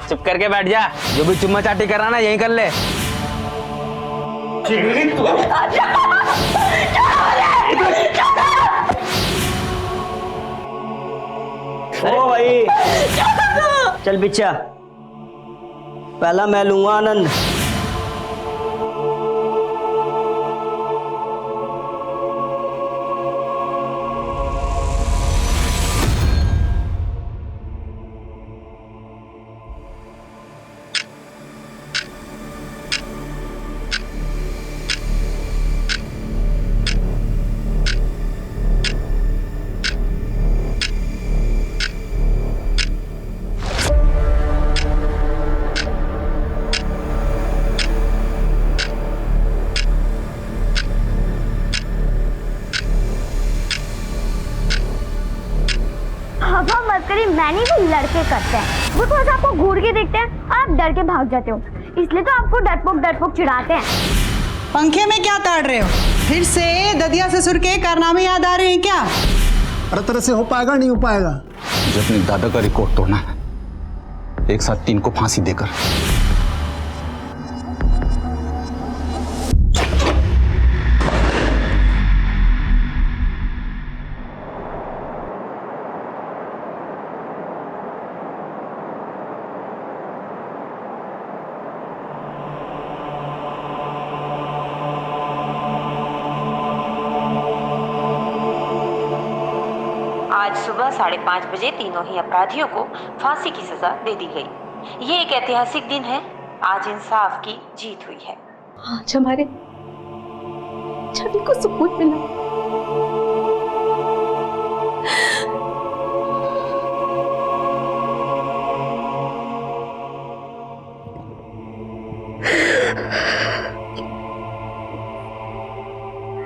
Speaker 1: चुप करके बैठ जा, जो भी चुम्मा चाटी कराना यहीं कर ले।
Speaker 12: ओ भाई चल बिच्चा, पहला मैं लूंगा आनंद।
Speaker 4: हवा मत करिए, मैंने भी लड़के करते हैं। वो थोड़ा सा आपको घूर के देखते हैं, आप डर के भाग जाते हो, इसलिए तो आपको डरपोक चिढ़ाते हैं।
Speaker 2: पंखे में क्या ताड़ रहे हो? फिर से ददिया ससुर के कारनामे याद आ रहे हैं क्या?
Speaker 14: अरे तरह से हो पाएगा, नहीं हो पाएगा।
Speaker 17: मुझे अपने दादा का रिकॉर्ड तोड़ना है, एक साथ 3 को फांसी देकर।
Speaker 18: आज सुबह 5:30 बजे तीनों ही अपराधियों को फांसी की सजा दे दी गई। ये एक ऐतिहासिक दिन है, आज इंसाफ की जीत हुई है।
Speaker 6: आज हमारे छवि को सुकून मिला।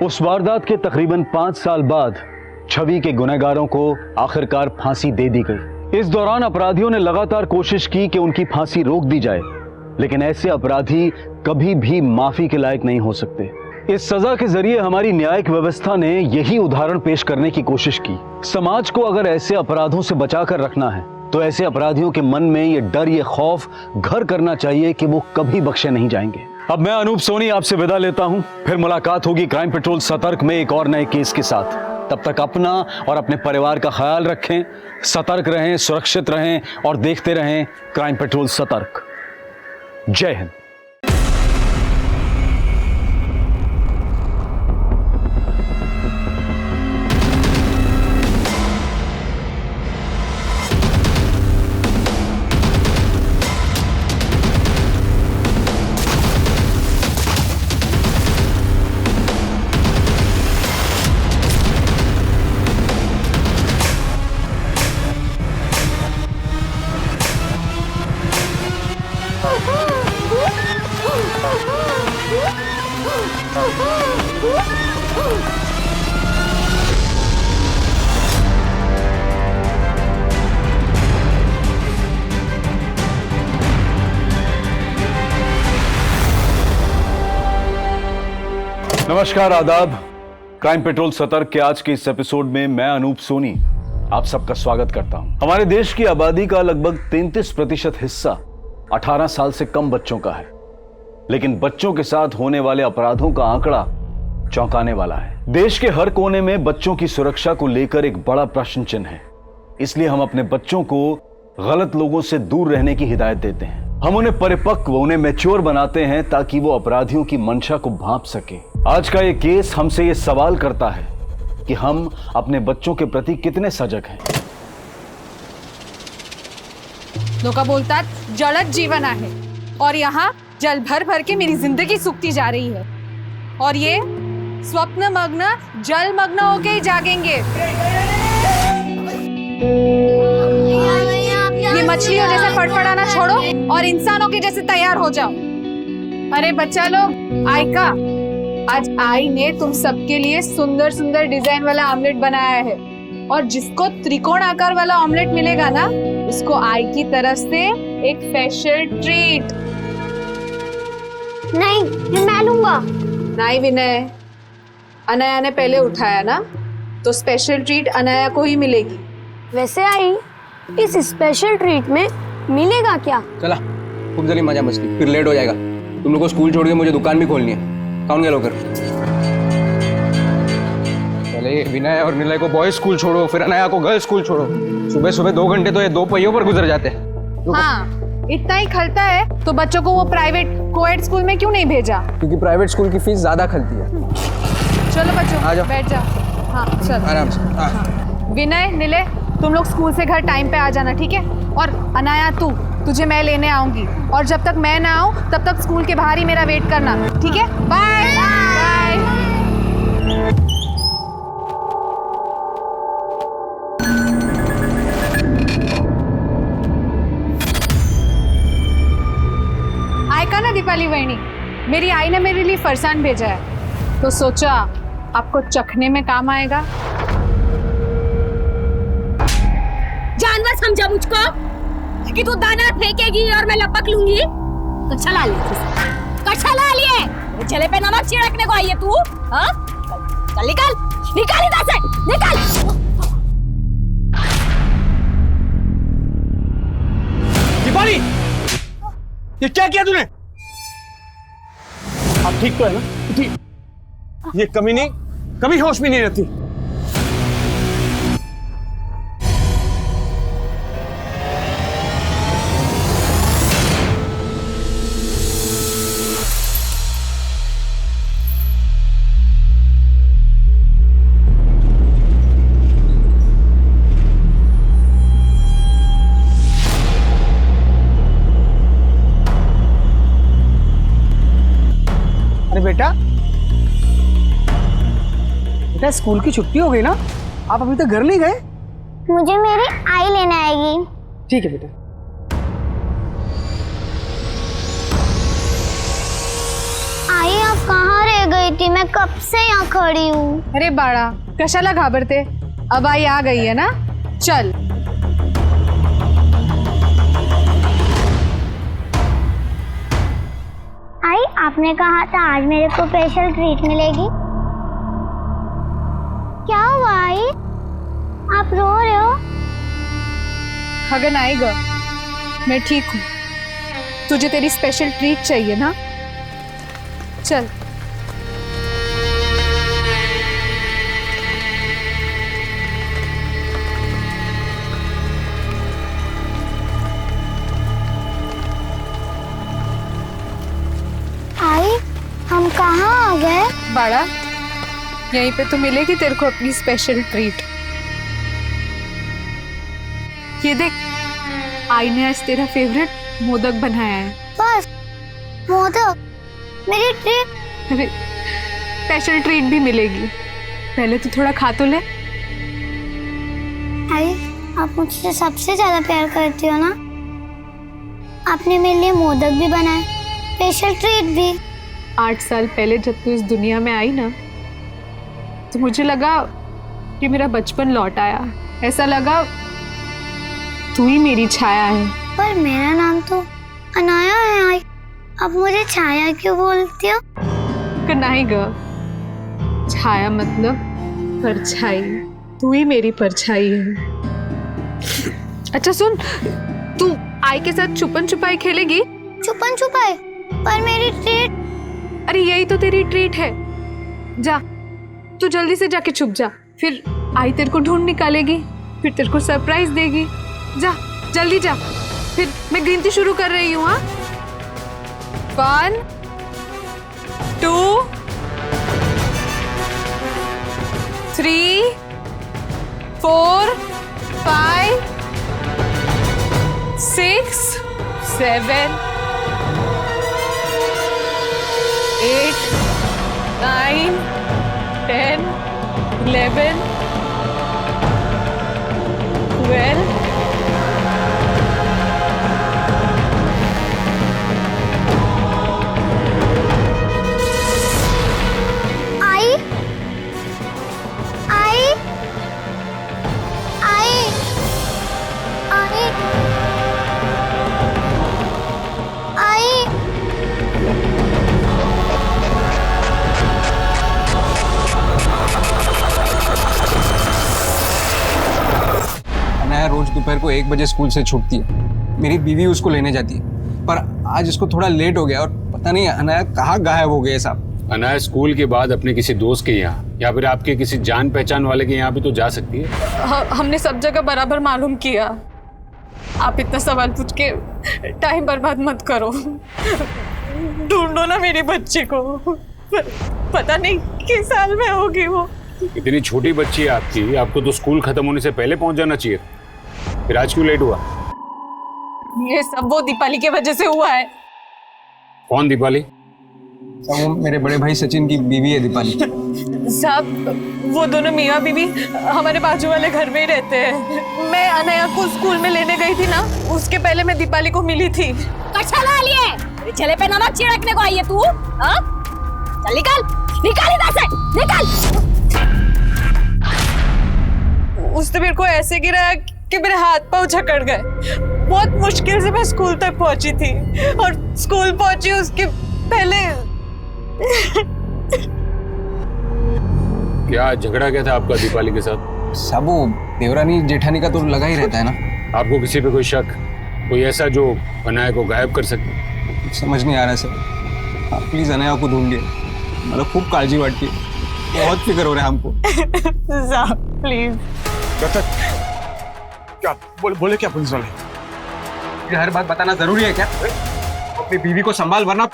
Speaker 8: उस वारदात के तकरीबन 5 साल बाद छवि के गुनहगारों को आखिरकार फांसी दे दी गई। इस दौरान अपराधियों ने लगातार कोशिश की कि उनकी फांसी रोक दी जाए, लेकिन ऐसे अपराधी कभी भी माफी के लायक नहीं हो सकते। इस सजा के जरिए हमारी न्यायिक व्यवस्था ने यही उदाहरण पेश करने की कोशिश की। समाज को अगर ऐसे अपराधों से बचाकर रखना है तो ऐसे अपराधियों के मन में ये डर, ये खौफ घर करना चाहिए कि वो कभी बख्शे नहीं जाएंगे। अब मैं अनूप सोनी आपसे विदा लेता हूं, फिर मुलाकात होगी क्राइम पेट्रोल सतर्क में एक और नए केस के साथ। तब तक अपना और अपने परिवार का ख्याल रखें, सतर्क रहें, सुरक्षित रहें और देखते रहें क्राइम पेट्रोल सतर्क। जय हिंद। नमस्कार, आदाब। क्राइम पेट्रोल सतर्क के आज के इस एपिसोड में मैं अनूप सोनी आप सबका स्वागत करता हूं। हमारे देश की आबादी का लगभग 33% हिस्सा 18 साल से कम बच्चों का है, लेकिन बच्चों के साथ होने वाले अपराधों का आंकड़ा चौंकाने वाला है। देश के हर कोने में बच्चों की सुरक्षा को लेकर एक बड़ा प्रश्न चिन्ह है। इसलिए हम अपने बच्चों को गलत लोगों से दूर रहने की हिदायत देते हैं। हम उन्हें परिपक्व, उन्हें मैच्योर बनाते हैं ताकि वो अपराधियों की मंशा को भांप सके। आज का ये केस हमसे ये सवाल करता है कि हम अपने बच्चों के प्रति कितने सजग हैं।
Speaker 19: लोका बोलतात जळत जीवन आहे और यहाँ जल भर भर के मेरी जिंदगी सूखती जा रही है और ये स्वप्न मग्न जल मग्न होके ही जागेंगे। ये मछलियों जैसे फड़फड़ाना छोड़ो और इंसानों के जैसे तैयार हो जाओ। अरे बच्चा लोग, आयका, आज आई ने तुम सबके लिए सुंदर सुंदर डिजाइन वाला ऑमलेट बनाया है और जिसको त्रिकोण आकार वाला ऑमलेट मिलेगा ना, उसको आई की तरफ से एक स्पेशल ट्रीट।
Speaker 4: नहीं, मैं लूंगा।
Speaker 19: नहीं विनय, अनाया ने पहले उठाया ना, तो स्पेशल ट्रीट अनाया को ही मिलेगी।
Speaker 4: वैसे आई, इस स्पेशल ट्रीट में मिलेगा क्या?
Speaker 20: चला, खूब जल्दी मजा मस्ती, फिर लेट हो जाएगा। तुम लोग को स्कूल छोड़ के मुझे दुकान भी खोलनी है। कौन गया लोकर? पहले विनय और निलय को बॉयज स्कूल छोड़ो, फिर अनाया को गर्ल्स स्कूल छोड़ो। सुबह सुबह 2 घंटे तो ये 2 पहियों पर गुजर जाते हैं।
Speaker 19: हाँ, इतना ही खलता है तो बच्चों को वो प्राइवेट कोएड स्कूल में क्यों नहीं भेजा?
Speaker 20: क्योंकि प्राइवेट स्कूल की फीस ज्यादा खलती है।
Speaker 19: चलो बच्चों,
Speaker 20: आ जाओ।
Speaker 19: बैठ जाओ। हाँ चलो,
Speaker 20: आराम से।
Speaker 19: हाँ। विनय, निलय, तुम लोग स्कूल से घर टाइम पे आ जाना, ठीक है? और अनाया, तुझे मैं लेने आऊंगी और जब तक मैं ना आऊं तब तक स्कूल के बाहर ही मेरा वेट करना, ठीक है? Bye bye. आयका ना दीपाली वहिनी, मेरी आई ने मेरे लिए फरसान भेजा है, तो सोचा आपको चखने में काम आएगा।
Speaker 6: जानवर समझा मुझको कि तू दाना फेंकेगी और मैं लपक लूंगी? कच्छा ला लिए, कच्छा ला लिए। चले पे नमक छिड़कने को आई है तू? हाँ? चल निकल, निकल इधर से, निकल।
Speaker 20: दीपाली, ये क्या किया तूने? आप ठीक तो है ना? ठीक। ये कभी होश में नहीं रहती।
Speaker 13: अरे बेटा स्कूल की छुट्टी हो गई ना, आप अभी तक घर नहीं गए?
Speaker 4: मुझे मेरी आई लेने आएगी।
Speaker 13: ठीक है बेटा।
Speaker 4: आई, आप कहाँ रह गई थी? मैं कब से यहाँ खड़ी हूँ।
Speaker 19: अरे बाळा, कशाला घाबरते? अब आई आ गई है ना, चल।
Speaker 4: आई, आपने कहा था आज मेरे को स्पेशल ट्रीट मिलेगी। क्या हुआ आई? आप रो रहे हो?
Speaker 19: खगन आएगा, मैं ठीक हूँ। तुझे तेरी स्पेशल ट्रीट चाहिए ना, चल।
Speaker 4: आई, हम कहाँ आ गए?
Speaker 19: बाड़ा, यहीं पे तो मिलेगी तेरे को अपनी स्पेशल ट्रीट। ये देख, आई ने आज तेरा फेवरेट मोदक बनाया है।
Speaker 4: बस मोदक? मेरी ट्रीट?
Speaker 19: अरे स्पेशल ट्रीट भी मिलेगी, पहले तो थोड़ा खा तो ले।
Speaker 4: आई, आप मुझसे सबसे ज्यादा प्यार करती हो ना? आपने मेरे लिए मोदक भी बनाए, स्पेशल ट्रीट भी।
Speaker 19: 8 साल पहले जब तू इस दुनिया में आई ना, तो मुझे लगा कि मेरा बचपन लौट आया। ऐसा लगा तू ही मेरी छाया है।
Speaker 4: पर मेरा नाम तो अनाया है आई, अब मुझे छाया क्यों बोलती हो?
Speaker 19: नहीं ग, छाया मतलब परछाई। तू ही मेरी परछाई है। अच्छा सुन, तू आई के साथ छुपन छुपाई खेलेगी?
Speaker 4: छुपन छुपाई? पर मेरी ट्रीट।
Speaker 19: अरे यही तो तेरी ट्रीट है। जा, तू जल्दी से जाके छुप जा, फिर आई तेरे को ढूंढ निकालेगी, फिर तेरे को सरप्राइज देगी। जा जल्दी जा, फिर मैं गिनती शुरू कर रही हूँ। हाँ, 1 2 3 4 5 6 7 8 9 10 11 12
Speaker 4: आई आई आई आई आई।
Speaker 20: अनाया रोज दोपहर को 1 बजे स्कूल से छूटती है। मेरी बीवी उसको लेने जाती है, पर आज उसको थोड़ा लेट हो गया और पता नहीं अनाया कहाँ गायब हो गए साहब।
Speaker 7: अनाया स्कूल के बाद अपने किसी दोस्त के यहाँ या फिर आपके किसी जान पहचान वाले के यहाँ भी तो जा सकती है।
Speaker 19: हमने सब जगह बराबर मालूम किया। आप इतना सवाल पूछ के टाइम बर्बाद मत करो। ढूंढो ना मेरे बच्चे को, पता नहीं किस साल में होगी वो।
Speaker 7: इतनी छोटी बच्ची है आपकी, आपको तो स्कूल खत्म होने से पहले पहुंच जाना चाहिए, फिर आज क्यों लेट हुआ?
Speaker 19: ये सब वो दीपाली के वजह से हुआ है।
Speaker 7: कौन दीपाली?
Speaker 20: वो मेरे बड़े भाई सचिन की बीवी है दीपाली।
Speaker 19: साहब वो दोनों मियाँ बीवी हमारे बाजू वाले घर में ही रहते हैं। मैं अनया को स्कूल में लेने गई थी ना, उसके पहले मैं दीपाली को मिली थी।
Speaker 6: कच्छा ला लिए, चले पे नमक छिड़कने को आई है तू? हाँ? चल निकल, निकल इधर से, निकल।
Speaker 19: उसने मेरे को ऐसे गिराया कि मेरे हाथ पांव जकड़ गए। बहुत मुश्किल से मैं स्कूल तक पहुंची थी और स्कूल पहुंची उसके पहले।
Speaker 7: क्या झगड़ा क्या था आपका दीपाली के साथ?
Speaker 20: सब वो देवरानी जेठानी का तो लगा ही रहता है ना।
Speaker 7: आपको किसी पे कोई शक, कोई ऐसा जो अनाया को गायब कर सके?
Speaker 20: समझ नहीं आ रहा सर, आप प्लीज अनाया को ढूंढिए। मतलब खूब काळजी वाटती है, बहुत फिक्र हो रहा है हमको।
Speaker 19: प्लीज।
Speaker 20: क्या बोले क्या पुलिस वाले? ये हर बात बताना जरूरी है क्या? अपनी बीवी को संभाल वरना।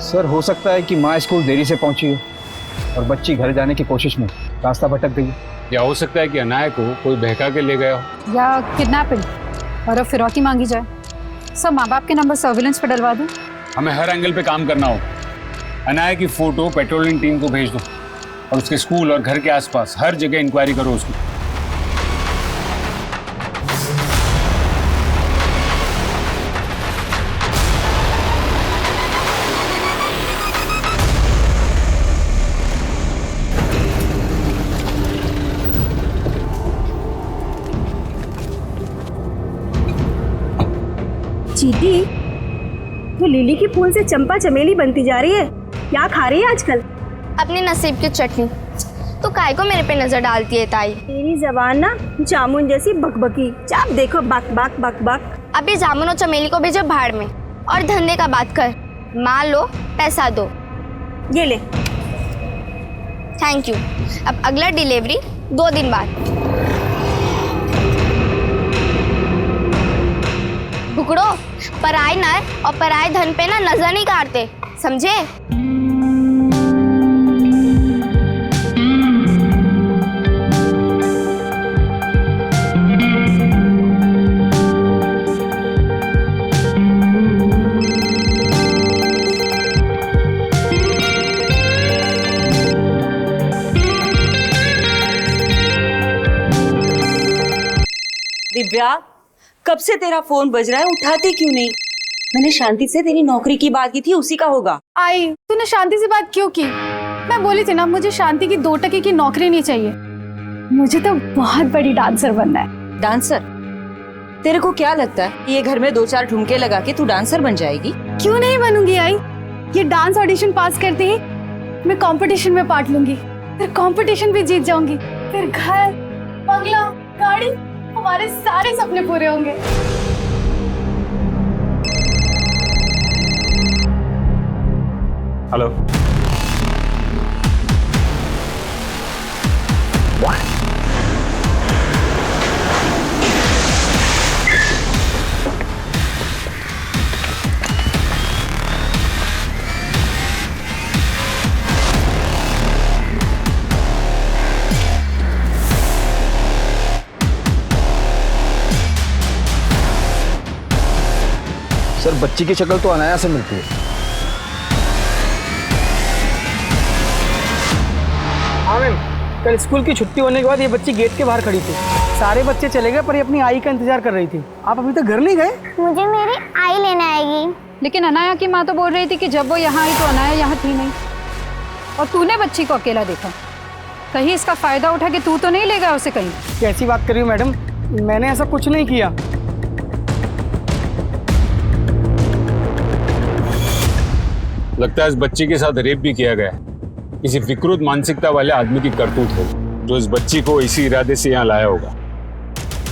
Speaker 15: सर हो सकता है कि माँ स्कूल देरी से पहुंची हो और बच्ची घर जाने की कोशिश में रास्ता भटक गई।
Speaker 7: या हो सकता है कि अनाया को कोई बहका के ले गया हो,
Speaker 21: या किडनैपिंग और अब फिरौती मांगी जाए। सब माँ बाप के नंबर सर्विलेंस पे डलवा दूं।
Speaker 7: हमें हर एंगल पे काम करना हो। अनाया की फोटो पेट्रोलिंग टीम को भेज दो और उसके स्कूल और घर के आसपास हर जगह इंक्वायरी करो उसकी।
Speaker 22: चीटी, तो लिली की फूल से चंपा चमेली बनती जा रही है। क्या खा रही है आजकल?
Speaker 4: अपने नसीब की चटनी। तो काय को मेरे पे नजर डालती है ताई?
Speaker 22: तेरी जबान ना जामुन जैसी बकबकी, जब देखो बक बक बक बक।
Speaker 4: अभी जामुन और चमेली को भेजो भाड़ में और धंधे का बात कर। माल लो, पैसा दो।
Speaker 22: ये ले।
Speaker 4: Thank you. अब अगला डिलीवरी 2 दिन बाद। भुकड़ो, पराई नर और पराई धन पे ना नजर नहीं काटते, समझे?
Speaker 23: दिव्या, कब से तेरा फोन बज रहा है, उठाती क्यों नहीं? मैंने शांति से तेरी नौकरी की बात की थी, उसी का होगा।
Speaker 19: आई, तूने शांति से बात क्यों की? मैं बोली थी ना, मुझे शांति की 2 टके की नौकरी नहीं चाहिए। मुझे तो बहुत बड़ी डांसर बनना है।
Speaker 23: डांसर? तेरे को क्या लगता है ये घर में 2-4 ठुमके लगा के तू डांसर बन जाएगी?
Speaker 22: क्यों नहीं बनूंगी आई? ये डांस ऑडिशन पास करते ही मैं कंपटीशन में पार्ट लूंगी, फिर कंपटीशन भी जीत जाऊंगी, फिर घर, बंगला, गाड़ी, हमारे सारे सपने पूरे होंगे।
Speaker 9: हेलो।
Speaker 15: सर बच्ची की शक्ल तो अनाया से मिलती है।
Speaker 13: हाँ मैम, कल स्कूल की छुट्टी होने के बाद ये बच्ची गेट के बाहर खड़ी थी। सारे बच्चे चले गए पर ये अपनी आई का इंतजार कर रही थी। आप अभी तक घर नहीं गए?
Speaker 4: मुझे मेरी आई लेने आएगी।
Speaker 21: लेकिन अनाया की माँ तो बोल रही थी कि जब वो यहाँ आई तो अनाया यहाँ थी नहीं, और तूने बच्ची को अकेला देखा। कहीं इसका फायदा उठा कि तू तो नहीं ले गया उसे कहीं?
Speaker 13: कैसी बात कर रही हो मैडम, मैंने ऐसा कुछ नहीं किया।
Speaker 3: लगता है इस बच्ची के साथ रेप भी किया गया है। किसी विकृत मानसिकता वाले आदमी की करतूत है जो इस बच्ची को इसी इरादे से यहाँ लाया होगा।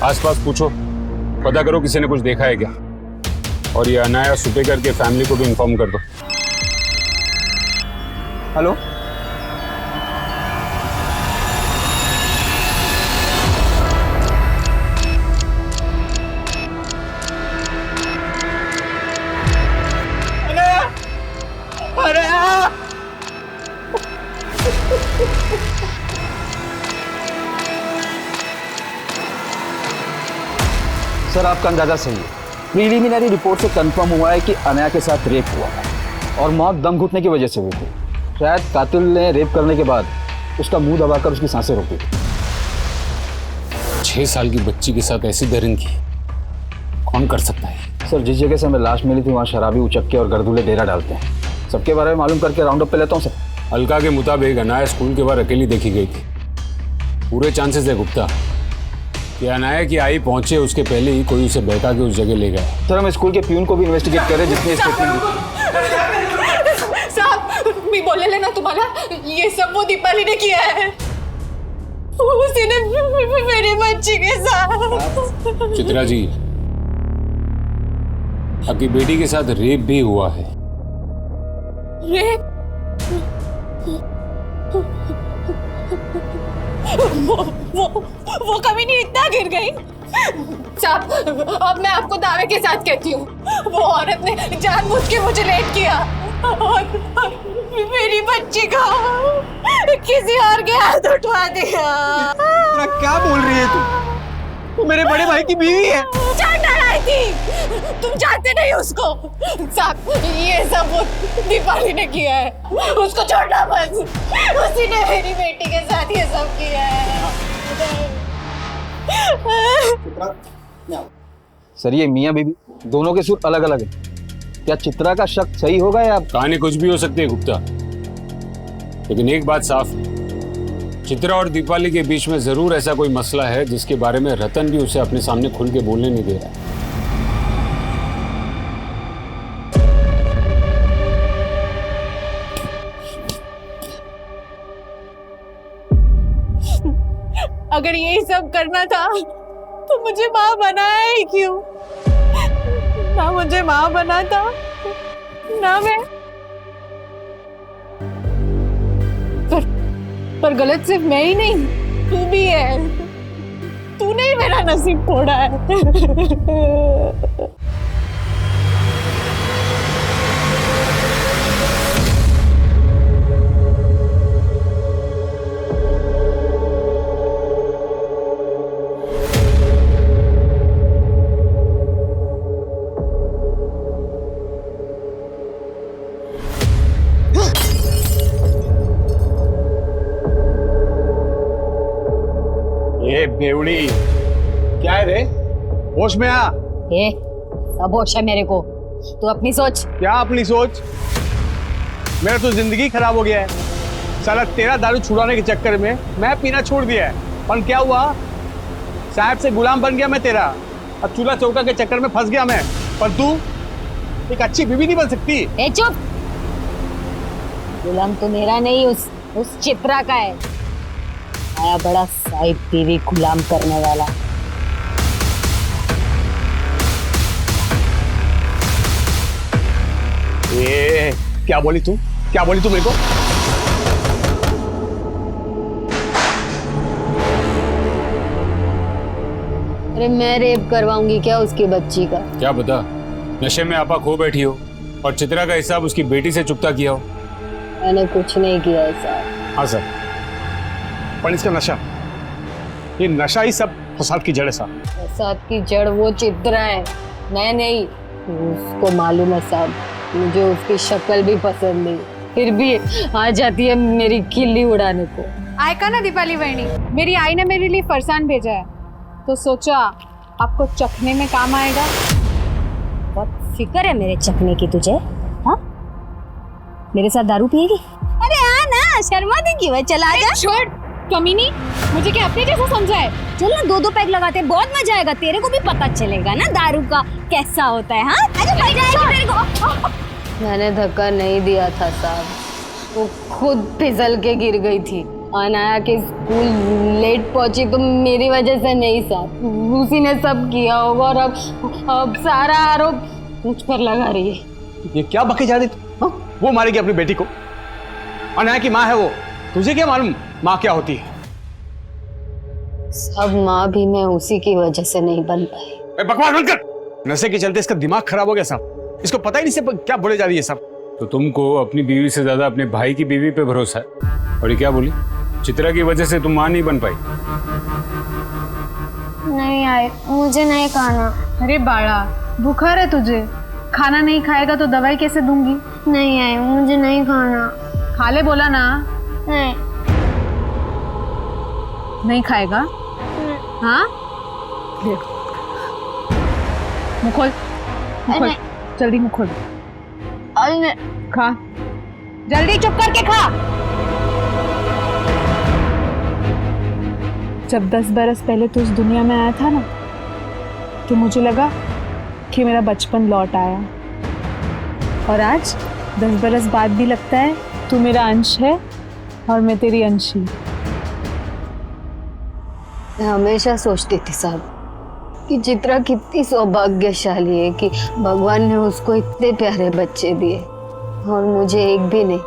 Speaker 3: आसपास पूछो, पता करो किसी ने कुछ देखा है क्या, और ये अनाया सुपेकर के फैमिली को भी इन्फॉर्म कर दो।
Speaker 13: हेलो,
Speaker 15: सर आपका अंदाजा सही है। प्रीलिमिनरी रिपोर्ट से कंफर्म हुआ है कि अनाया के साथ रेप हुआ है और मौत दम घुटने की वजह से हुई थी। शायद कातिल ने रेप करने के बाद उसका मुंह दबाकर उसकी सांसें रोकी थी।
Speaker 3: 6 साल की बच्ची के साथ ऐसी दरिंदगी कौन कर सकता है?
Speaker 15: सर जिस जगह से हमें लाश मिली थी वहाँ शराबी उचक्के और गर्दूले डेरा डालते हैं। सबके बारे में मालूम करके राउंड अप पे लेता हूँ सर।
Speaker 3: अलका के मुताबिक अनाया स्कूल के बाहर अकेली देखी गई थी। पूरे चांसेस है गुप्ता कि अनाया की आई पहुंचे उसके पहले ही कोई उसे बैठा के उस जगह ले गया।
Speaker 15: सर हम स्कूल के प्यून को भी इन्वेस्टिगेट करें जिसने स्टेटमेंट
Speaker 19: साहब मैं बोले लेना तुम्हारा, ये सब वो दीपाली ने किया है। उसी ने मेरी बच्ची के साथ।
Speaker 3: चित्रा जी, आपकी बेटी के साथ रेप भी हुआ है।
Speaker 19: रेप? वो कभी नहीं इतना गिर गई। साहब अब मैं आपको दावे के साथ कहती हूँ, वो औरत ने जानबूझ के मुझे लेट किया और मेरी बच्ची का किसी और के हाथ उठवा दिया।
Speaker 20: क्या बोल रही है तू मेरे बड़े भाई की बीवी है।
Speaker 19: जान डराई थी, तुम जानते नहीं उसको। साहब ये सब वो दीपाली ने किया है, उसको छोड़ना मत। उसी ने मेरी बेटी के साथ ये सब किया है।
Speaker 15: सर ये मियाँ बीबी दोनों के सुर अलग अलग है। क्या चित्रा का शक सही होगा या?
Speaker 3: कहानी कुछ भी हो सकती है गुप्ता, लेकिन एक बात साफ है, चित्रा और दीपाली के बीच में जरूर ऐसा कोई मसला है जिसके बारे में रतन भी उसे अपने सामने खुल के बोलने नहीं दे रहा है।
Speaker 19: अगर यही सब करना था तो मुझे माँ बनाया ही क्यों? ना मुझे माँ बना था ना मैं। पर गलत सिर्फ मैं ही नहीं, तू भी है। तूने ही मेरा नसीब तोड़ा है।
Speaker 3: बेवड़ी क्या है रे? होश में आ।
Speaker 6: सब होश है मेरे को, तू अपनी सोच।
Speaker 20: क्या अपनी सोच? मेरा तो जिंदगी खराब हो गया है। साला तेरा दारू छुड़ाने के चक्कर में मैं पीना छोड़ दिया है। पर क्या हुआ? साहब से गुलाम बन गया मैं तेरा।
Speaker 7: अब चूल्हा चौका के चक्कर में फंस गया मैं, पर तू एक अच्छी बीवी नहीं बन सकती।
Speaker 6: ए चुप, गुलाम तो मेरा नहीं, उस चित्रा का है। आया बड़ा साहिब बीवी गुलाम करने वाला।
Speaker 7: क्या बोली तू मेरे को?
Speaker 6: अरे मैं रेप करवाऊंगी क्या उसकी बच्ची का?
Speaker 3: क्या पता नशे में आपा खो बैठी हो और चित्रा का हिसाब उसकी बेटी से चुकता किया हो।
Speaker 6: मैंने कुछ नहीं किया है साहब।
Speaker 7: हाँ सर, पर इसका नशा, ये नशा ही सब फसाद की जड़ है साहब।
Speaker 6: फसाद की जड़ वो चित्रा है, मैं नहीं। उसको मालूम है साहब, मुझे उसकी शक्ल भी पसंद नहीं, फिर भी आ जाती है मेरी खिल्ली उड़ाने को।
Speaker 19: आयका ना दीपाली बहनी, मेरी आई ने मेरे लिए फरसान भेजा है, तो सोचा आपको चखने में काम आएगा।
Speaker 6: बहुत फिक्र है मेरे चखने की तुझे? हाँ, मेरे साथ दारू पिएगी? अरे हाँ ना, शर्मा देगी वह, चला जा।
Speaker 19: छोड़ कमीनी, मुझे क्या अपने जैसा समझा है?
Speaker 6: चल ना, 2-2 पैक लगाते, बहुत मजा आएगा, तेरे को भी पता चलेगा ना दारू का कैसा होता है। हाँ अरे मजा आएगा तेरे को। मैंने धक्का नहीं दिया था साहब, वो खुद फिसल के गिर गई थी। अनाया के स्कूल लेट पहुंची तो मेरी वजह से नहीं साहब, उसी ने सब किया होगा और अब सारा आरोप मुझ पर लगा रही है।
Speaker 7: ये क्या बके जा रही तू? वो मारेगी अपनी बेटी को, अनाया की माँ है वो, तुझे क्या मालूम माँ क्या होती है?
Speaker 6: सब माँ भी मैं उसी की वजह से नहीं बन पाई।
Speaker 7: बकवास बंद कर। नशे के चलते इसका दिमाग खराब हो गया साहब, इसको पता ही नहीं सब क्या बोले जा रही है साहब।
Speaker 3: तो तुमको अपनी बीवी से ज्यादा अपने भाई की बीवी पे भरोसा है। और ये क्या बोली? चित्रा की वजह से तुम मां नहीं बन पाई?
Speaker 4: नहीं आए, मुझे नहीं खाना।
Speaker 19: अरे बाड़ा, बुखार है तुझे, खाना नहीं खाएगा तो दवाई कैसे दूंगी?
Speaker 4: नहीं आए, मुझे नहीं खाना।
Speaker 19: खा ले बोला ना।
Speaker 4: नहीं।
Speaker 19: नहीं खाएगा? हाँ, मुंह खोल, जल्दी मुंह खोल। खा, जल्दी चुप करके खा। जब 10 बरस पहले तू इस दुनिया में आया था ना, तो मुझे लगा कि मेरा बचपन लौट आया, और आज 10 बरस बाद भी लगता है तू मेरा अंश है और मैं तेरी अंशी।
Speaker 6: मैं हमेशा सोचती थी साहब कि चित्रा कितनी सौभाग्यशाली है कि भगवान ने उसको इतने प्यारे बच्चे दिए और मुझे एक भी नहीं।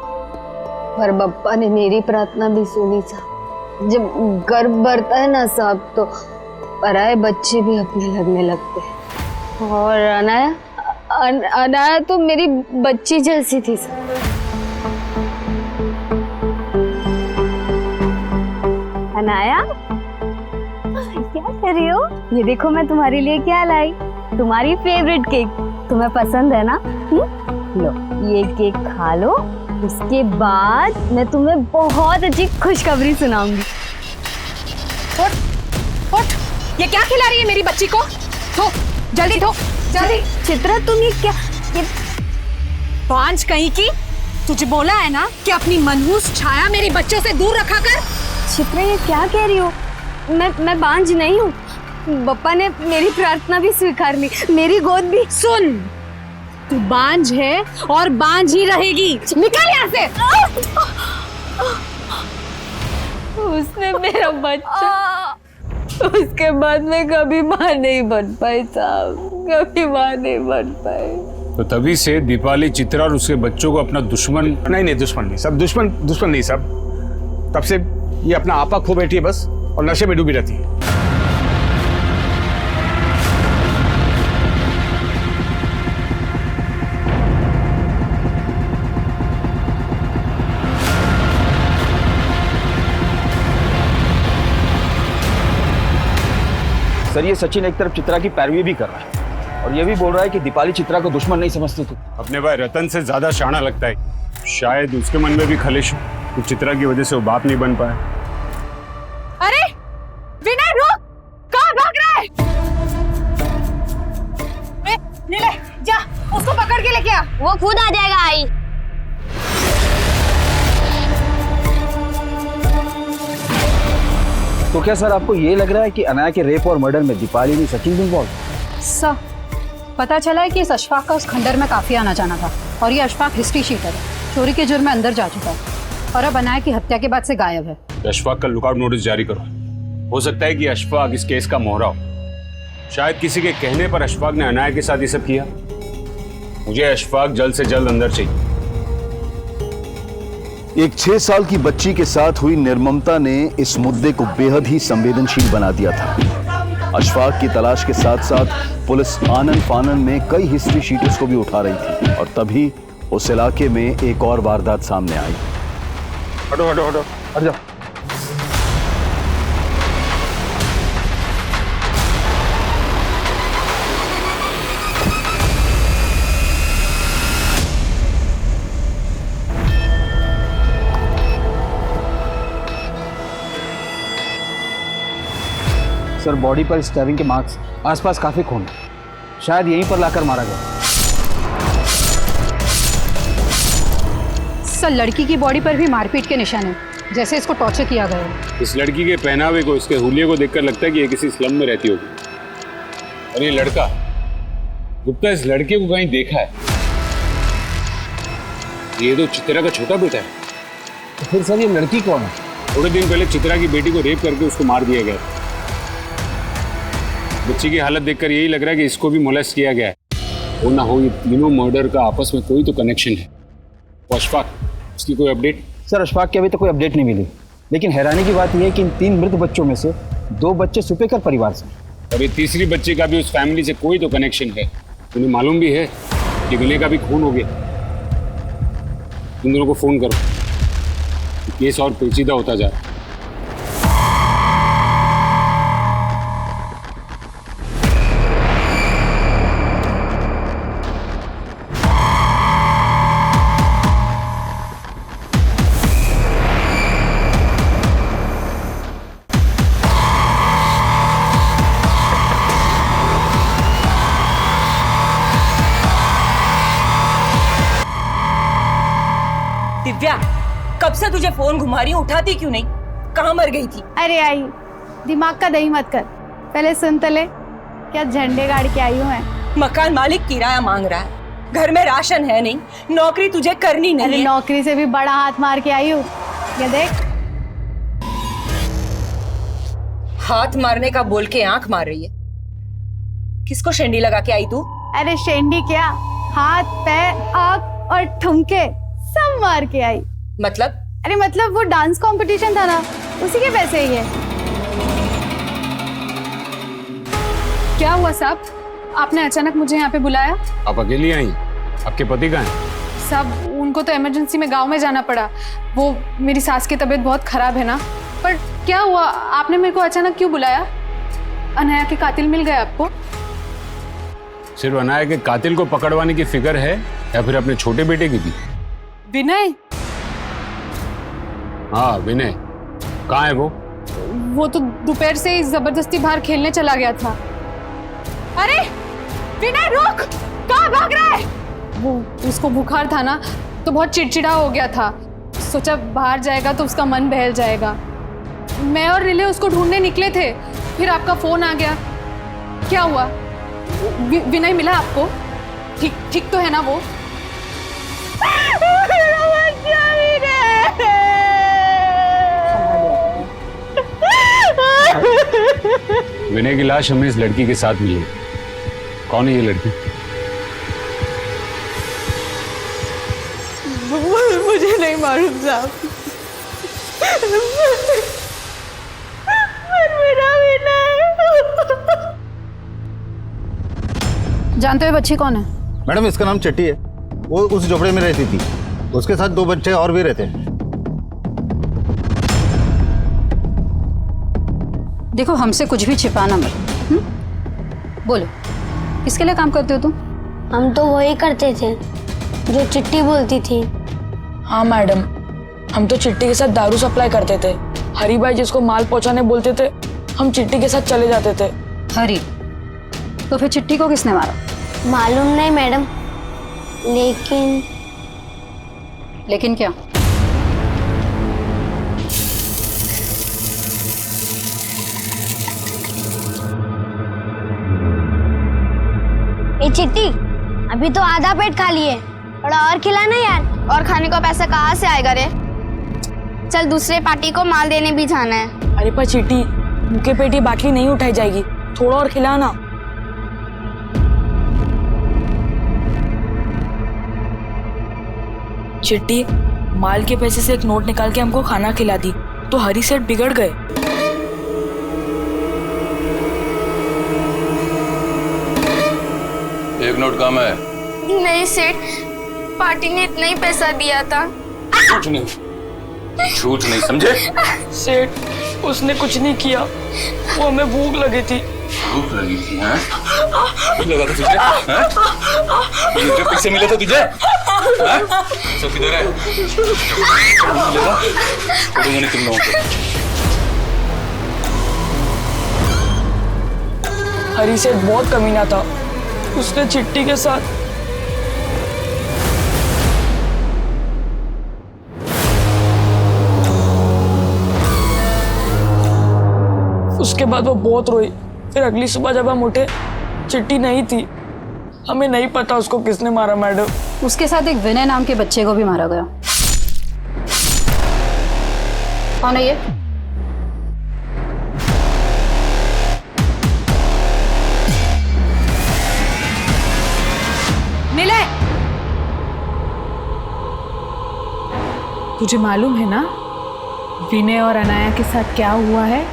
Speaker 6: पर बप्पा ने मेरी प्रार्थना भी सुनी साहब। जब गर्भ बढ़ता है ना साहब, तो पराए बच्चे भी अपने लगने लगते हैं। और अनाया तो मेरी बच्ची जैसी थी साहब। अनाया, क्या कर रही हो? ये देखो मैं तुम्हारे लिए क्या लाई, तुम्हारी फेवरेट केक। तुम्हें पसंद है ना? लो ये केक खा लो, उसके बाद मैं तुम्हें बहुत अच्छी खुशखबरी सुनाऊंगी।
Speaker 19: उठ, ये क्या खिला रही है मेरी बच्ची को? धो, जल्दी धो, जल्दी।
Speaker 6: चित्रा तुम ये क्या, ये
Speaker 19: बांझ कहीं की, तुझे बोला है ना कि अपनी मनहूस छाया मेरे बच्चों से दूर रखा कर।
Speaker 6: चित्रा ये क्या कह रही हो? मैं बांझ नहीं हूँ, बप्पा ने मेरी प्रार्थना भी स्वीकार ली, मेरी गोद भी।
Speaker 19: सुन, तू बांझ है और बांझ ही रहेगी। निकल यहाँ से।
Speaker 6: उसने मेरा बच्चा, उसके बाद मैं कभी माँ नहीं बन पाई साहब, कभी माँ नहीं बन पाई।
Speaker 3: तो तभी से दीपाली चित्रा और उसके बच्चों को अपना दुश्मन।
Speaker 7: नहीं, दुश्मन नहीं सब, दुश्मन नहीं सब। तब से ये अपना आपा खो बैठी है बस, और नशे में डूबी रहती है।
Speaker 15: सर ये सचिन एक तरफ चित्रा की पैरवी भी कर रहा है और ये भी बोल रहा है कि दीपाली चित्रा को दुश्मन नहीं समझती थी।
Speaker 3: अपने भाई रतन से ज्यादा शाना लगता है। शायद उसके मन में भी खलिश हो कि चित्रा की वजह से वो बाप नहीं बन पाया।
Speaker 19: अरे विनय रुक, कहाँ भाग रहा है? नीले जा, उसको पकड़ के लेके आ।
Speaker 4: वो खुद आ जाएगा। आई
Speaker 15: तो क्या सर आपको ये लग रहा है कि अनाया के रेप और मर्डर में दीपाली ने सचिन भी इन्वॉल्व?
Speaker 21: सर, पता चला है कि इस अशफाक का उस खंडर में काफ़ी आना जाना था और ये अशफाक हिस्ट्री शीटर है, चोरी के जुर्म में अंदर जा चुका है और अब अनाया की हत्या के बाद से गायब है।
Speaker 3: अशफाक का लुकआउट नोटिस जारी करो। हो सकता है कि अशफाक इस केस का मोहरा हो। शायद किसी के कहने पर अशफाक ने अनाया के साथ ये सब किया। मुझे अशफाक जल्द से जल्द अंदर चाहिए।
Speaker 8: एक 6 साल की बच्ची के साथ हुई निर्ममता ने इस मुद्दे को बेहद ही संवेदनशील बना दिया था। अशफाक की तलाश के साथ साथ पुलिस आनन फानन में कई हिस्ट्री शीटर्स को भी उठा रही थी और तभी उस इलाके में एक और वारदात सामने आई।
Speaker 3: हटो हटो हटो, हट जाओ।
Speaker 15: सर, बॉडी पर स्टैबिंग के मार्क्स, आसपास काफी खून है। शायद यहीं पर लाकर मारा गया।
Speaker 21: सर, लड़की की बॉडी पर भी मारपीट के निशान हैं, जैसे इसको टॉर्चर किया गया है।
Speaker 3: इस लड़की के पहनावे को, इसके हुलिये को देखकर लगता है कि ये किसी स्लम में रहती होगी। और ये लड़का, गुप्ता इस लड़के को कहीं देखा है। ये तो चित्रा का छोटा बेटा है।
Speaker 15: तो फिर सर ये लड़की कौन है?
Speaker 3: थोड़े दिन पहले चित्रा की बेटी को रेप करके उसको मार दिया गया। बच्ची की हालत देखकर यही लग रहा है कि इसको भी मोलेस्ट किया गया है। हो ना हो ये तीनों मर्डर का आपस में कोई तो कनेक्शन है। अशफाक, उसकी कोई अपडेट?
Speaker 15: सर, अशफाक की अभी तक कोई अपडेट नहीं मिली, लेकिन हैरानी की बात यह है कि इन 3 मृत बच्चों में से 2 बच्चे सुपेकर परिवार से,
Speaker 3: और ये तीसरी बच्चे का भी उस फैमिली से कोई तो कनेक्शन है। तुम्हें मालूम भी है कि विनय का भी खून हो गया। तुम दोनों को फोन करो, केस और पेचीदा होता जा रहा है।
Speaker 23: दिव्या, कब से तुझे फोन घुमा रही हूँ, उठाती क्यों नहीं? कहाँ मर गई थी?
Speaker 22: अरे आई, दिमाग का दही मत कर, पहले सुन तो ले, क्या झंडे गाड़ के आई हूँ मैं।
Speaker 23: मकान मालिक किराया मांग रहा है, घर में राशन है नहीं, नौकरी तुझे करनी नहीं
Speaker 22: अरे
Speaker 23: है।
Speaker 22: नौकरी से भी बड़ा हाथ मार के आई हूँ, ये देख।
Speaker 23: हाथ मारने का बोल के आंख मार रही है। किसको शेंडी लगा के आई तू?
Speaker 22: अरे शेंडी क्या, हाथ पैर आँख और ठुमके सब मार के आई।
Speaker 23: मतलब?
Speaker 22: अरे मतलब वो डांस कंपटीशन था ना, उसी के पैसे ही है।
Speaker 19: क्या हुआ साहब, आपने अचानक मुझे यहाँ पे बुलाया?
Speaker 3: आप अकेली आई? आपके पति कहाँ हैं?
Speaker 19: साहब, उनको तो इमरजेंसी में गांव में जाना पड़ा। वो मेरी सास की तबीयत बहुत खराब है ना। पर क्या हुआ, आपने मेरे को अचानक क्यों बुलाया? अनाया के कातिल मिल गए आपको?
Speaker 3: सिर्फ अनाया के कातिल को पकड़वाने की फिक्र है या फिर अपने छोटे बेटे की भी?
Speaker 19: विनय?
Speaker 3: हाँ विनय, कहाँ है वो?
Speaker 19: वो तो दोपहर से ही जबरदस्ती बाहर खेलने चला गया था। अरे विनय रुक, कहाँ भाग रहा है? वो उसको बुखार था ना, तो बहुत चिड़चिड़ा हो गया था। सोचा बाहर जाएगा तो उसका मन बहल जाएगा। मैं और रिले उसको ढूंढने निकले थे, फिर आपका फोन आ गया। क्या हुआ, विनय मिला आपको? ठीक तो है ना वो?
Speaker 3: विनय की लाश हमें इस लड़की के साथ मिली। कौन है ये लड़की?
Speaker 19: मुझे नहीं मालूम साहब।
Speaker 21: जानते हो बच्ची कौन है?
Speaker 14: मैडम इसका नाम चट्टी है, वो उस झोपड़े में रहती थी, उसके साथ 2 बच्चे और भी रहते हैं।
Speaker 21: देखो हमसे कुछ भी छिपाना मत। बोलो, किसके लिए काम करते हो तुम?
Speaker 4: हम तो वही करते थे जो चिट्टी बोलती थी।
Speaker 5: हाँ मैडम, हम तो चिट्टी के साथ दारू सप्लाई करते थे। हरी भाई जिसको माल पहुंचाने बोलते थे, हम चिट्टी के साथ चले जाते थे।
Speaker 21: हरी? तो फिर चिट्टी को किसने मारा?
Speaker 4: मालूम नहीं मैडम,
Speaker 21: लेकिन क्या?
Speaker 4: चिट्टी, अभी तो आधा पेट खा लिए, थोड़ा और खिलाना यार। और खाने का पैसा कहाँ से आएगा रे? चल दूसरे पार्टी को माल देने भी जाना है।
Speaker 5: अरे पर चिट्टी, भूखे पेट ये बाटली नहीं उठाई जाएगी, थोड़ा और खिलाना। चिट्टी, माल के पैसे से एक नोट निकाल के हमको खाना खिला दी तो हरी सेठ बिगड़ गए।
Speaker 10: एक नोट कम है।
Speaker 4: नहीं सेठ, पार्टी ने इतना ही पैसा दिया था।
Speaker 10: झूठ नहीं, झूठ नहीं, समझे?
Speaker 5: सेठ, उसने कुछ नहीं किया, वो हमें भूख लगी थी।
Speaker 10: भूख लगी थी? हैं? भूख लगा था तुझे? हैं? मुझे पैसे मिले थे तुझे? हैं? सब किधर है? मिलेगा? छोड़ूंगा नहीं तुम लोगों को।
Speaker 5: हरी सेठ बहुत कमीना था, उसने चिट्टी के साथ उसके बाद वो बहुत रोई। फिर अगली सुबह जब हम उठे, चिट्टी नहीं थी। हमें नहीं पता उसको किसने मारा मैडम।
Speaker 21: उसके साथ एक विनय नाम के बच्चे को भी मारा गया। कौन है ये?
Speaker 19: मिले? तुझे मालूम है ना विनय और अनाया के साथ क्या हुआ है?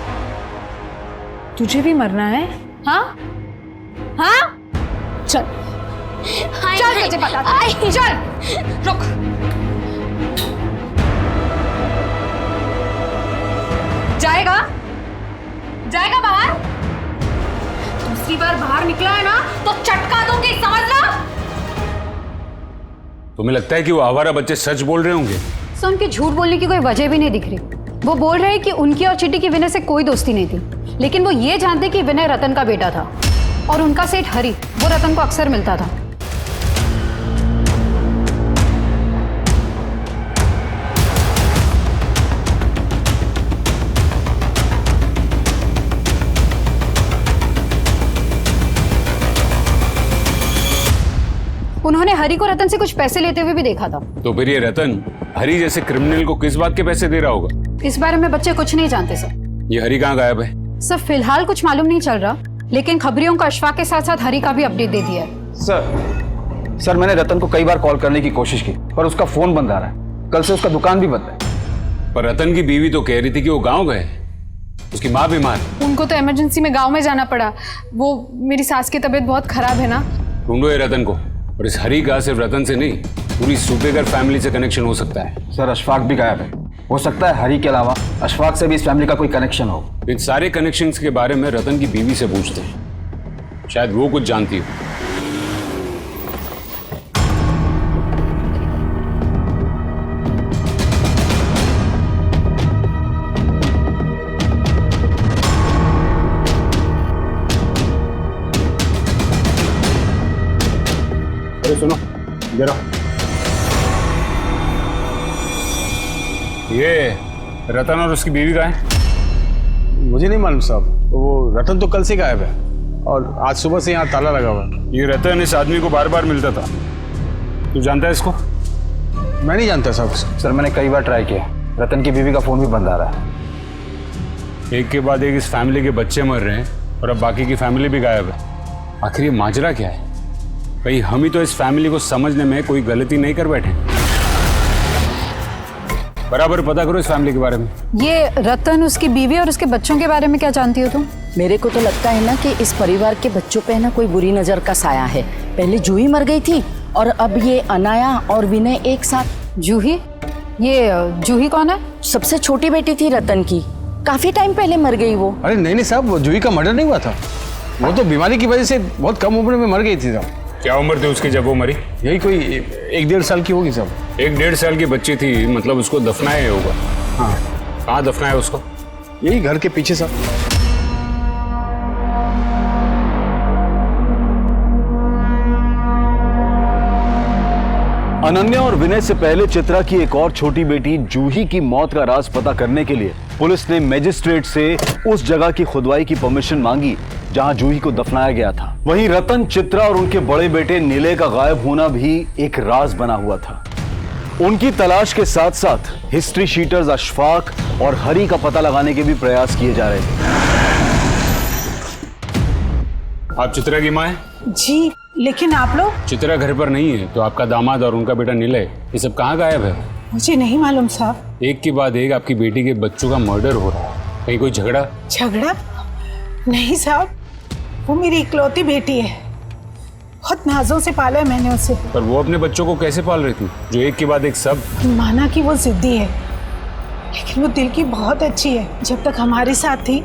Speaker 19: तुझे भी मरना है? हाँ हाँ, चल चल, तुझे बताती हूँ। चल रुक। जाएगा जाएगा बाहर? दूसरी बार बाहर निकला है ना तो चटका दूंगी, समझ लो।
Speaker 3: तुम्हें लगता है कि वो आवारा बच्चे सच बोल रहे होंगे?
Speaker 21: सो उनकी झूठ बोलने की कोई वजह भी नहीं दिख रही। वो बोल रहे हैं कि उनकी और चिट्टी की विनय से कोई दोस्ती नहीं थी, लेकिन वो ये जानते कि विनय रतन का बेटा था और उनका सेठ हरी वो रतन को अक्सर मिलता था। उन्होंने हरी को रतन से कुछ पैसे लेते हुए भी देखा था।
Speaker 3: तो फिर ये रतन हरी जैसे क्रिमिनल को किस बात के पैसे दे रहा होगा?
Speaker 21: इस बारे में बच्चे कुछ नहीं जानते सर।
Speaker 3: ये हरी कहाँ गायब है?
Speaker 21: सर फिलहाल कुछ मालूम नहीं चल रहा, लेकिन खबरियों को अशफाक के साथ साथ हरी का भी अपडेट दे दिया है।
Speaker 15: सर मैंने रतन को कई बार कॉल करने की कोशिश की पर उसका फोन बंद आ रहा है। कल से उसका दुकान भी बंद है।
Speaker 3: पर रतन की बीवी तो कह रही थी कि वो गाँव गए, उसकी माँ बीमार।
Speaker 19: उनको तो इमरजेंसी में गांव में जाना पड़ा। वो मेरी सास की तबीयत बहुत खराब है ना।
Speaker 3: ढूंढो ये रतन को। और इस हरी का सिर्फ रतन से नहीं, पूरी सूबेगर फैमिली से कनेक्शन हो सकता है।
Speaker 15: सर अशफाक भी गायब है, हो सकता है हरी के अलावा अशफाक से भी इस फैमिली का कोई कनेक्शन हो।
Speaker 3: इन सारे कनेक्शंस के बारे में रतन की बीवी से पूछते हैं, शायद वो कुछ जानती हो। अरे सुनो, इधर आओ। ये रतन और उसकी बीवी कहाँ है?
Speaker 7: मुझे नहीं मालूम साहब, वो रतन तो कल से गायब है और आज सुबह से यहाँ ताला लगा हुआ है।
Speaker 3: ये रतन इस आदमी को बार बार मिलता था, तू जानता है इसको?
Speaker 7: मैं नहीं जानता साहब।
Speaker 15: सर मैंने कई बार ट्राई किया, रतन की बीवी का फोन भी बंद आ रहा है।
Speaker 3: एक के बाद एक इस फैमिली के बच्चे मर रहे हैं और अब बाकी की फैमिली भी गायब है। आखिर ये माजरा क्या है? कहीं हम ही तो इस फैमिली को समझने में कोई गलती नहीं कर बैठे? बराबर पता करो इस फैमिली के बारे में।
Speaker 21: ये रतन, उसकी बीवी और उसके बच्चों के बारे में क्या जानती हो तुम?
Speaker 11: मेरे को तो लगता है ना कि इस परिवार के बच्चों पे ना कोई बुरी नजर का साया है। पहले जूही मर गई थी और अब ये अनाया और विनय एक साथ।
Speaker 21: जूही? ये जूही कौन है?
Speaker 11: सबसे छोटी बेटी थी रतन की, काफी टाइम पहले मर गई वो।
Speaker 7: अरे नहीं साहब, वो जूही का मर्डर नहीं हुआ था, वो तो बीमारी की वजह से बहुत कम उम्र में मर गई थी साहब।
Speaker 3: क्या उम्र थी उसकी जब वो मरी?
Speaker 7: यही कोई 1-1.5 साल की होगी साहब।
Speaker 3: 1-1.5 साल की बच्ची थी, मतलब उसको दफनाया होगा।
Speaker 7: हाँ।
Speaker 3: कहाँ दफनाया उसको?
Speaker 7: यही घर के पीछे साहब।
Speaker 8: अनन्या और विनय से पहले चित्रा की एक और छोटी बेटी जूही की मौत का राज पता करने के लिए पुलिस ने मजिस्ट्रेट से उस जगह की खुदवाई की परमिशन मांगी जहां जूही को दफनाया गया था। वहीं रतन, चित्रा और उनके बड़े बेटे निलय का गायब होना भी एक राज बना हुआ था। उनकी तलाश के साथ साथ हिस्ट्री शीटर्स अशफाक और हरी का पता लगाने के भी प्रयास किए जा रहे थे।
Speaker 3: आप चित्रा की मां हैं?
Speaker 2: जी, लेकिन आप लोग?
Speaker 3: चित्रा घर पर नहीं है, तो आपका दामाद और उनका बेटा निलय, ये सब कहाँ गायब है?
Speaker 2: मुझे नहीं मालूम साहब।
Speaker 3: एक के बाद एक आपकी बेटी के बच्चों का मर्डर हो रहा है। कहीं कोई झगड़ा?
Speaker 2: झगड़ा? नहीं साहब, वो मेरी इकलौती बेटी है। बहुत नाजों से पाला है मैंने उसे।
Speaker 3: पर वो अपने बच्चों को कैसे पाल रही थी, जो एक के बाद एक सब?
Speaker 2: माना कि वो जिद्दी है, लेकिन वो दिल की बहुत अच्छी है। जब तक हमारे साथ थी,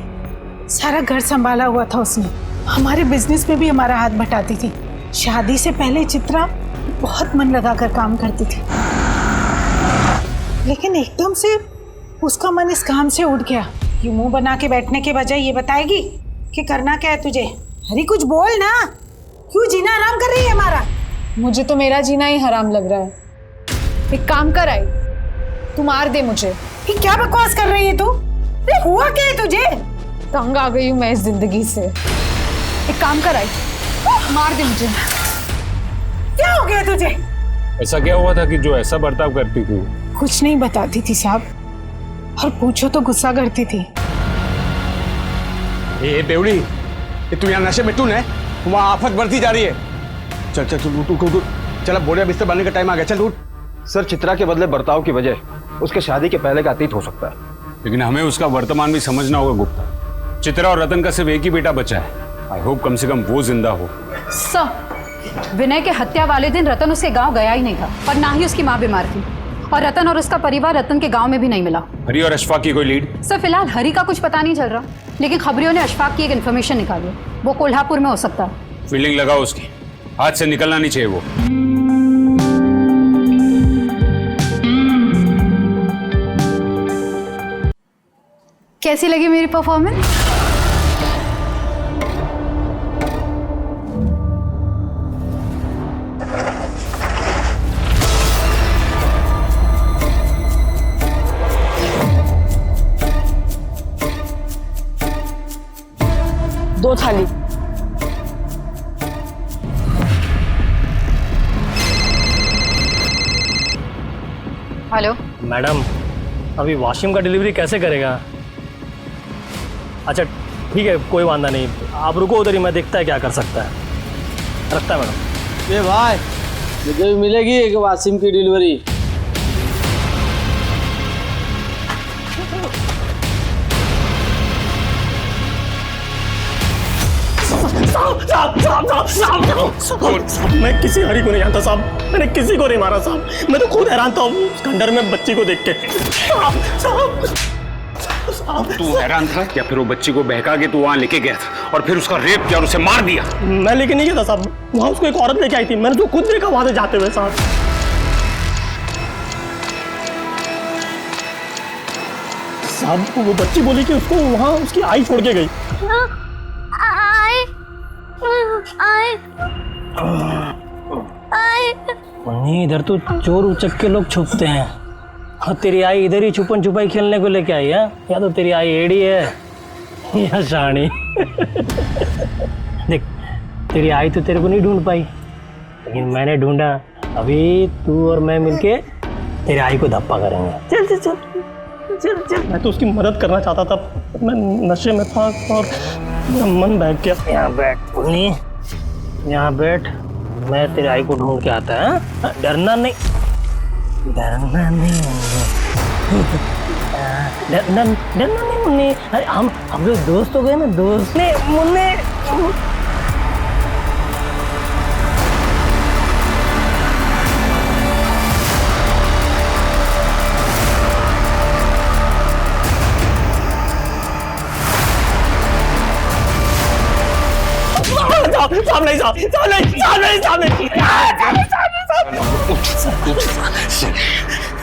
Speaker 2: सारा घर संभाला हुआ था उसने। हमारे बिजनेस में भी हमारा हाथ बटाती थी। शादी से पहले चित्रा बहुत मन लगाकर काम करती थी, लेकिन एकदम से उसका मन इस काम से उठ गया। ये मुंह बना के बैठने के बजाय ये बताएगी कि करना क्या है तुझे। अरे कुछ बोल ना, क्यों जीना हराम कर रही है हमारा?
Speaker 19: मुझे तो मेरा जीना ही हराम लग रहा है। एक काम कर आई, तू मार दे मुझे।
Speaker 2: ये क्या बकवास कर रही है तू? अरे हुआ क्या है तुझे?
Speaker 19: तंग आ गई हूँ मैं इस जिंदगी से। एक काम कर आई, मार दे मुझे।
Speaker 2: क्या हो गया तुझे?
Speaker 3: ऐसा क्या हुआ था कि जो ऐसा बर्ताव करती थी?
Speaker 2: कुछ नहीं बताती थी साहब, और पूछो तो गुस्सा करती थी।
Speaker 20: ये बेवड़ी, तू यहाँ नशे में टून है, वहाँ आफत बढ़ती जा रही है। चल चल चल उठ उठ उठ, चल अब बोरिया बिस्तर बांधने का टाइम आ गया, चल उठ।
Speaker 15: सर, चित्रा के बदले बर्ताव की वजह उसके शादी के पहले का अतीत हो सकता है,
Speaker 3: लेकिन हमें उसका वर्तमान भी समझना होगा गुप्ता। चित्रा और रतन का सिर्फ एक ही बेटा बचा है। आई होप कम से कम वो जिंदा हो।
Speaker 21: सर, विनय के हत्या वाले दिन रतन उसके गांव गया ही नहीं था, और ना ही उसकी माँ बीमार थी, और रतन और उसका परिवार रतन के गांव में भी नहीं मिला।
Speaker 3: हरी और अशफाक की कोई लीड?
Speaker 21: सर, फिलहाल हरी का कुछ पता नहीं चल रहा, लेकिन खबरियों ने अशफाक की एक इन्फॉर्मेशन निकाली। वो कोल्हापुर में हो सकता है।
Speaker 3: फील्डिंग लगाओ उसकी, हाथ से निकलना नहीं चाहिए वो।
Speaker 21: कैसी लगी मेरी परफॉर्मेंस?
Speaker 5: दो थाली।
Speaker 21: हेलो
Speaker 9: मैडम, अभी वॉशिंग का डिलीवरी कैसे करेगा? अच्छा ठीक है, कोई वांदा नहीं, आप रुको उधर ही, मैं देखता है क्या कर सकता है। रखता है मैडम।
Speaker 13: ये भाई, मुझे भी मिलेगी एक वासिम की डिलीवरी।
Speaker 9: साहब, मैं किसी हरी को नहीं जानता साहब, मैंने किसी को नहीं मारा साहब, मैं तो खुद हैरान था उस खंडर में बच्ची को देख के।
Speaker 3: तू हैरान था या फिर वो बच्ची को बहका के तू वहां लेके गया था और फिर उसका रेप किया और उसे मार दिया?
Speaker 9: मैं लेके नहीं गया था साहब, वहां उसको एक औरत लेके आई थी, मैंने तो खुद देखा वहां से जाते हुए साहब। साहब, वो बच्ची बोली कि उसको वहां उसकी आई छोड़ के गई। इधर तो चोर उचक के लोग छुपते हैं, और तेरी आई इधर ही छुपन छुपाई खेलने को लेके आई है। या तो तेरी आई एड़ी है या शानी। देख, तेरी आई तो तेरे को नहीं ढूंढ पाई, लेकिन मैंने ढूंढा। अभी तू और मैं मिलके तेरी आई को धप्पा करेंगे। चल चल चल चल चल। मैं तो उसकी मदद करना चाहता था, मैं नशे में था और मन बहक गया। यहाँ बैठ पुन्नी, यहाँ बैठ, मैं तेरे आई को ढूंढ के आता है। डरना नहीं, डरना नहीं, डरना नहीं मुन्नी। अरे हम लोग दोस्त हो गए ना, दोस्त ने मुन्ने।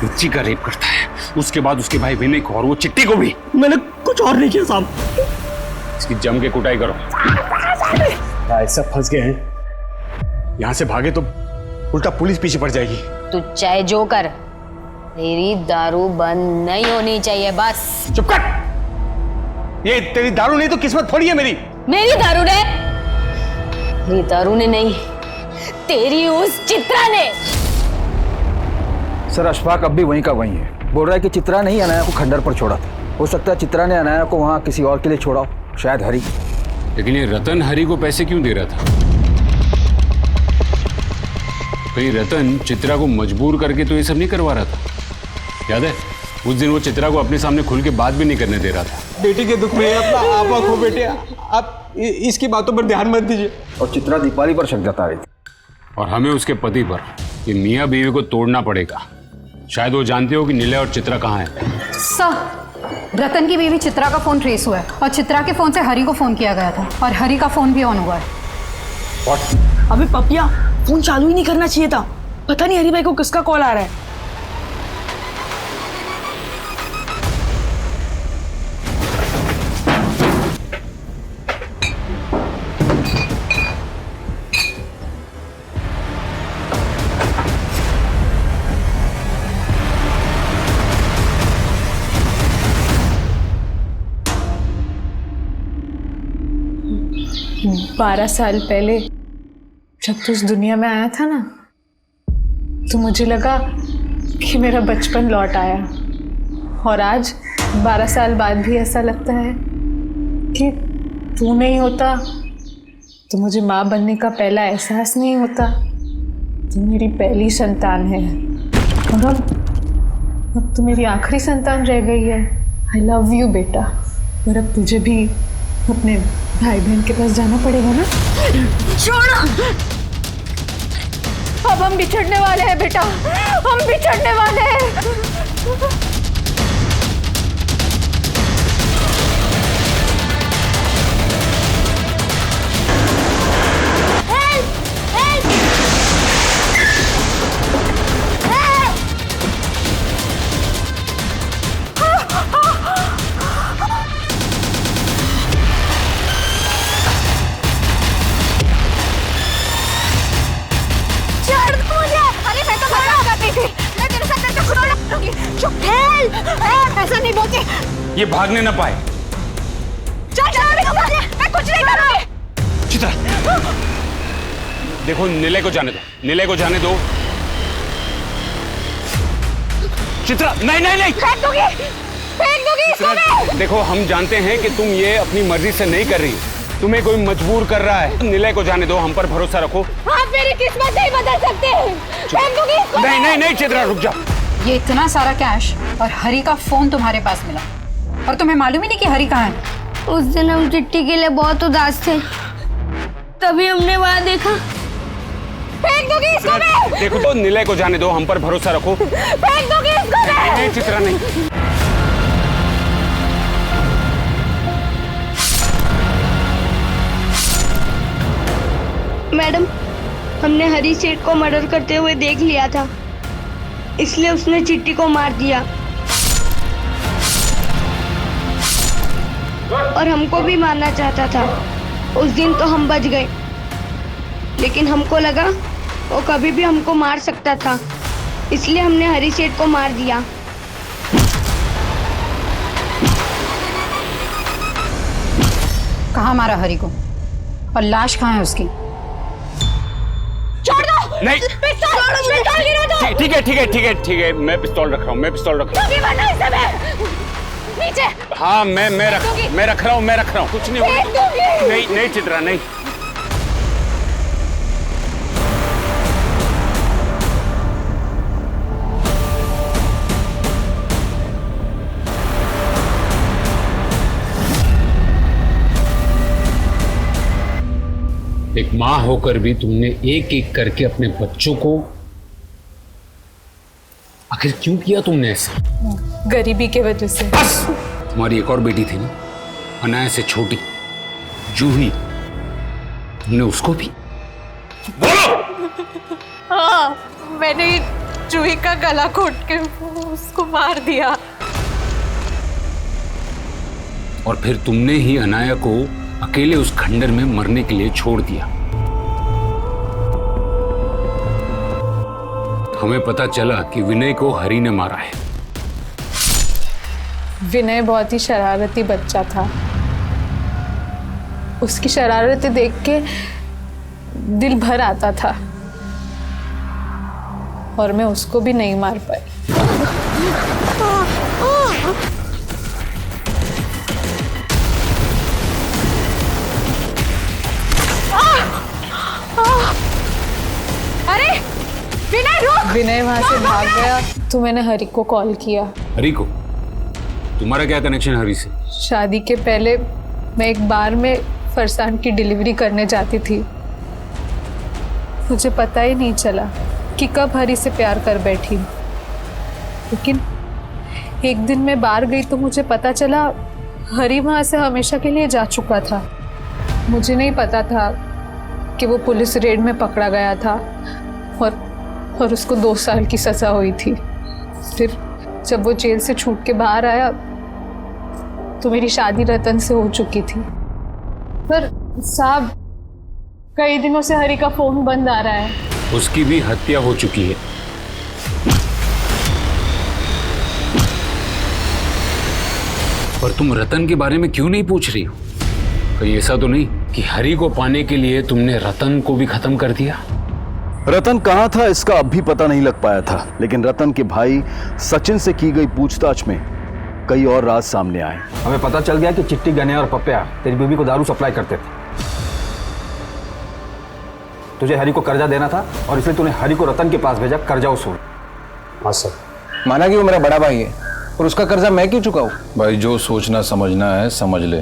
Speaker 3: बच्ची का रेप करता है, उसके बाद उसके भाई विनय को और वो चिट्टी को भी।
Speaker 9: मैंने कुछ और नहीं किया साहब।
Speaker 3: इसकी जम के कुटाई करो।
Speaker 7: ऐसा फंस गए हैं, यहाँ से भागे तो
Speaker 1: उल्टा पुलिस पीछे पड़ जाएगी।
Speaker 6: तू चाहे जो कर, तेरी दारू बंद नहीं होनी चाहिए बस।
Speaker 1: चुप कर। ये तेरी दारू नहीं तो किस्मत थोड़ी है मेरी।
Speaker 6: मेरी दारू ने? मेरी दारू ने नहीं, तेरी उस चित्रा ने।
Speaker 15: सर अशफाक अब भी वहीं का वहीं है। बोल रहा है कि चित्रा ने ही अनाया को खंडर पर छोड़ा था। हो सकता है चित्रा ने अनाया को वहां किसी और के लिए छोड़ा हो, शायद हरी।
Speaker 3: लेकिन ये रतन हरी को पैसे क्यों दे रहा था? कहीं रतन चित्रा को मजबूर करके तो ये सब नहीं करवा रहा था? याद है उस दिन वो चित्रा को अपने सामने खुल के बात भी नहीं करने दे रहा था।
Speaker 20: बेटी के दुख में अपना आपा खो बेटे, आप इसकी बातों पर ध्यान मत दीजिए।
Speaker 15: और चित्रा दीपाली पर शक जता रही थी।
Speaker 3: और हमें उसके पति पर, ये मियाँ बीवी को तोड़ना पड़ेगा। शायद वो जानते हो कि नीला और चित्रा कहाँ है।
Speaker 21: सर, रतन की बीवी चित्रा का फोन ट्रेस हुआ है और चित्रा के फोन से हरी को फोन किया गया था और हरी का फोन भी ऑन हुआ है।
Speaker 3: What?
Speaker 5: अबे पपिया, फोन चालू ही नहीं करना चाहिए था। पता नहीं हरी भाई को किसका कॉल आ रहा है।
Speaker 19: बारह साल पहले जब तू इस दुनिया में आया था ना, तो मुझे लगा कि मेरा बचपन लौट आया। और आज 12 साल बाद भी ऐसा लगता है कि तू नहीं होता तो मुझे माँ बनने का पहला एहसास नहीं होता। तू मेरी पहली संतान है और अब तू मेरी आखिरी संतान रह गई है। आई लव यू बेटा। और अब तुझे भी अपने भाई बहन के पास जाना पड़ेगा ना। छोड़ो, अब हम बिछड़ने वाले हैं बेटा, हम बिछड़ने वाले हैं। ऐसा नहीं बोलती।
Speaker 3: ये भागने ना पाए।
Speaker 19: मैं कुछ नहीं करूंगी।
Speaker 3: चित्रा, देखो नीले को जाने दो, नीले को जाने दो। चित्रा, नहीं नहीं नहीं,
Speaker 19: फेंक दूंगी इसको मैं।
Speaker 3: देखो हम जानते हैं कि तुम ये अपनी मर्जी से नहीं कर रही, तुम्हें कोई मजबूर कर रहा है। नीले को जाने दो, हम पर भरोसा रखो।
Speaker 19: आप मेरी किस्मत नहीं बदल सकते। फेंक दूंगी इसको।
Speaker 3: नहीं नहीं नहीं चित्रा, रुक जा।
Speaker 21: ये इतना सारा कैश और हरी का फोन तुम्हारे पास मिला और तुम्हें मालूम ही नहीं कि हरी कहाँ है।
Speaker 4: उस दिन हम चिट्ठी के लिए बहुत उदास थे, तभी हमने वहाँ देखा।
Speaker 19: फेंक दूंगी इसको मैं।
Speaker 3: देखो तो नीले को जाने दो, हम पर भरोसा रखो।
Speaker 19: फेंक दूंगी इसको मैं।
Speaker 3: नहीं चित्रा नहीं।
Speaker 4: मैडम, हमने हरी सेठ को मर्डर करते हुए देख लिया था, इसलिए उसने चिट्ठी को मार दिया और हमको भी मारना चाहता था। उस दिन तो हम बच गए, लेकिन हमको लगा वो कभी भी हमको मार सकता था, इसलिए हमने हरी सेठ को मार दिया।
Speaker 21: कहाँ मारा हरी को और लाश कहाँ है उसकी?
Speaker 19: छोड़ दो।
Speaker 3: नहीं,
Speaker 19: पिस्तौल गिरा दो।
Speaker 3: ठीक है ठीक है ठीक है ठीक है, मैं पिस्तौल रख रहा हूँ, मैं पिस्तौल रख रहा हूँ।
Speaker 19: नीचे।
Speaker 3: हाँ मैं रख रहा हूँ, कुछ नहीं होगा। नहीं नहीं चित्रा नहीं। एक माँ होकर भी तुमने एक एक करके अपने बच्चों को, आखिर क्यों किया तुमने ऐसा?
Speaker 19: गरीबी के वजह से।
Speaker 3: बस, तुम्हारी एक और बेटी थी ना, अनाया से छोटी, जूही, तुमने उसको भी? बोलो।
Speaker 19: हाँ, मैंने जूही का गला घोट के उसको मार दिया।
Speaker 3: और फिर तुमने ही अनाया को अकेले उस खंडर में मरने के लिए छोड़ दिया। हमें पता चला कि विनय को हरि ने मारा है।
Speaker 19: विनय बहुत ही शरारती बच्चा था। उसकी शरारतें देख के दिल भर आता था और मैं उसको भी नहीं मार पाई।
Speaker 22: अरे विनय रुक!
Speaker 19: विनय वहां से भाग गया तो मैंने हरि को कॉल किया।
Speaker 3: हरि को? तुम्हारा क्या कनेक्शन हरि से?
Speaker 19: शादी के पहले मैं एक बार में फरसान की डिलीवरी करने जाती थी। मुझे पता ही नहीं चला कि कब हरि से प्यार कर बैठी, लेकिन एक दिन मैं बाहर गई तो मुझे पता चला हरि वहां से हमेशा के लिए जा चुका था। मुझे नहीं पता था कि वो पुलिस रेड में पकड़ा गया था और उसको 2 साल की सजा हुई थी। फिर जब वो जेल से छूट के बाहर आया तो मेरी शादी रतन से हो चुकी थी। पर साहब, कई दिनों से हरि का फोन बंद आ रहा है।
Speaker 3: उसकी भी हत्या हो चुकी है। पर तुम रतन के बारे में क्यों नहीं पूछ रही हो? कहीं ऐसा तो नहीं कि हरि को पाने के लिए तुमने रतन को भी खत्म कर दिया?
Speaker 8: रतन कहाँ था इसका अब भी पता नहीं लग पाया था, लेकिन रतन के भाई सचिन से की गई पूछताछ में कई और राज सामने आए।
Speaker 15: हमें पता चल गया कि चिट्टी, गने और पप्पिया तेरी बीवी को दारू सप्लाई करते थे। तुझे हरि को कर्जा देना था और इसलिए तूने हरि को रतन के पास भेजा कर्जा वसूल।
Speaker 20: हाँ सर, माना कि वो मेरा बड़ा भाई है और उसका कर्जा मैं क्यों चुकाऊं?
Speaker 10: भाई जो सोचना समझना है समझ ले,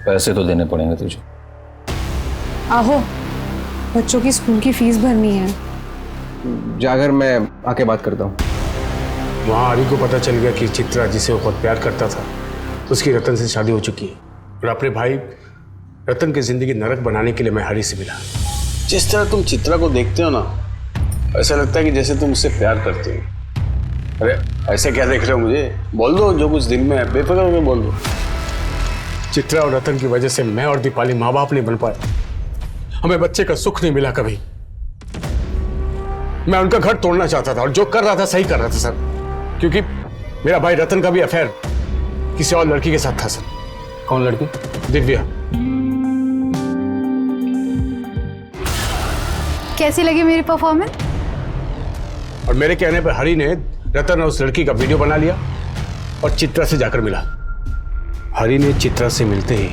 Speaker 10: पैसे तो देने पड़ेंगे तुझे।
Speaker 19: आहो, बच्चों की स्कूल की फीस भरनी है।
Speaker 20: जाकर मैं आके बात करता हूँ।
Speaker 1: वहाँ हरि को पता चल गया कि चित्रा, जिसे वो बहुत प्यार करता था, उसकी रतन से शादी हो चुकी है। और अपने भाई रतन की जिंदगी नरक बनाने के लिए मैं हरि से मिला।
Speaker 12: जिस तरह तुम चित्रा को देखते हो ना, ऐसा लगता है कि जैसे तुम उससे प्यार करते हो। अरे ऐसे क्या देख रहे हो मुझे? बोल दो जो कुछ दिल में है, बेफिक्र होकर बोल दो।
Speaker 1: चित्रा और रतन की वजह से मैं और दीपाली माँ बाप नहीं बन पाए। हमें बच्चे का सुख नहीं मिला कभी। मैं उनका घर तोड़ना चाहता था और जो कर रहा था सही कर रहा था सर, क्योंकि मेरा भाई रतन का भी अफेयर किसी और लड़की के साथ था सर।
Speaker 20: कौन लड़की?
Speaker 1: दिव्या।
Speaker 22: कैसी लगी मेरी परफॉर्मेंस?
Speaker 1: और मेरे कहने पर हरि ने रतन और उस लड़की का वीडियो बना लिया और चित्रा से जाकर मिला। हरि ने चित्रा से मिलते ही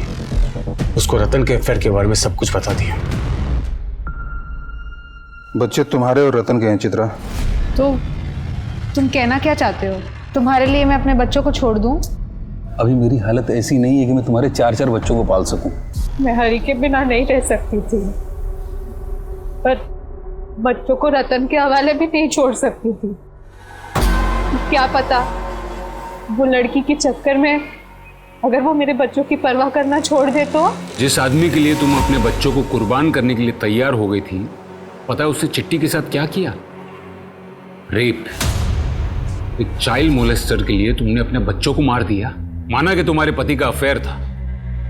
Speaker 1: उसको रतन के अफेयर के बारे में सब कुछ बता दिया।
Speaker 10: बच्चे तुम्हारे और रतन के हैं चित्रा।
Speaker 19: तो तुम कहना क्या चाहते हो? तुम्हारे लिए मैं अपने बच्चों को छोड़ दूं?
Speaker 10: अभी मेरी हालत ऐसी नहीं है कि मैं तुम्हारे 4-4 बच्चों को पाल सकूं।
Speaker 19: मैं हरि के बिना नहीं रह सकती थी, पर बच्चों को रतन के हवाले भी नहीं छोड़ सकती थी। क्या पता वो लड़की के चक्कर में अगर वो मेरे बच्चों की परवाह करना छोड़ दे तो?
Speaker 3: जिस आदमी के लिए तुम अपने बच्चों को कुर्बान करने के लिए तैयार हो गई थी, पता है उसने चिट्टी के साथ क्या किया? रेप। एक चाइल्ड मोलेस्टर के लिए तुमने अपने बच्चों को मार दिया। माना कि तुम्हारे पति का अफेयर था,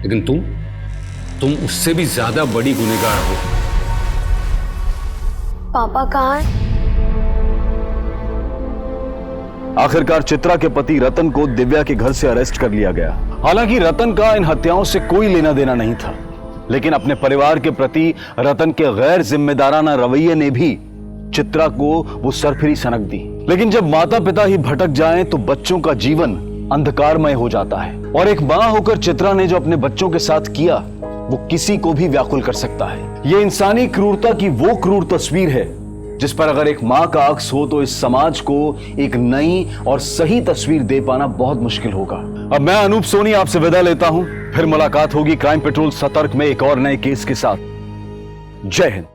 Speaker 3: लेकिन तुम उससे भी ज्यादा बड़ी गुनहगार हो।
Speaker 4: पापा कहाँ हैं?
Speaker 8: आखिरकार चित्रा के पति रतन को दिव्या के घर से अरेस्ट कर लिया गया। हालांकि रतन का इन हत्याओं से कोई लेना देना नहीं था, लेकिन अपने परिवार के प्रति रतन के गैर जिम्मेदाराना रवैये ने भी चित्रा को वो सरफिरी सनक दी। लेकिन जब माता पिता ही भटक जाएं तो बच्चों का जीवन अंधकारमय हो जाता है, और एक मां होकर चित्रा ने जो अपने बच्चों के साथ किया वो किसी को भी व्याकुल कर सकता है। ये इंसानी क्रूरता की वो क्रूर तस्वीर है जिस पर अगर एक मां का अक्स हो तो इस समाज को एक नई और सही तस्वीर दे पाना बहुत मुश्किल होगा। अब मैं अनूप सोनी आपसे विदा लेता हूं, फिर मुलाकात होगी क्राइम पेट्रोल सतर्क में एक और नए केस के साथ। जय हिंद।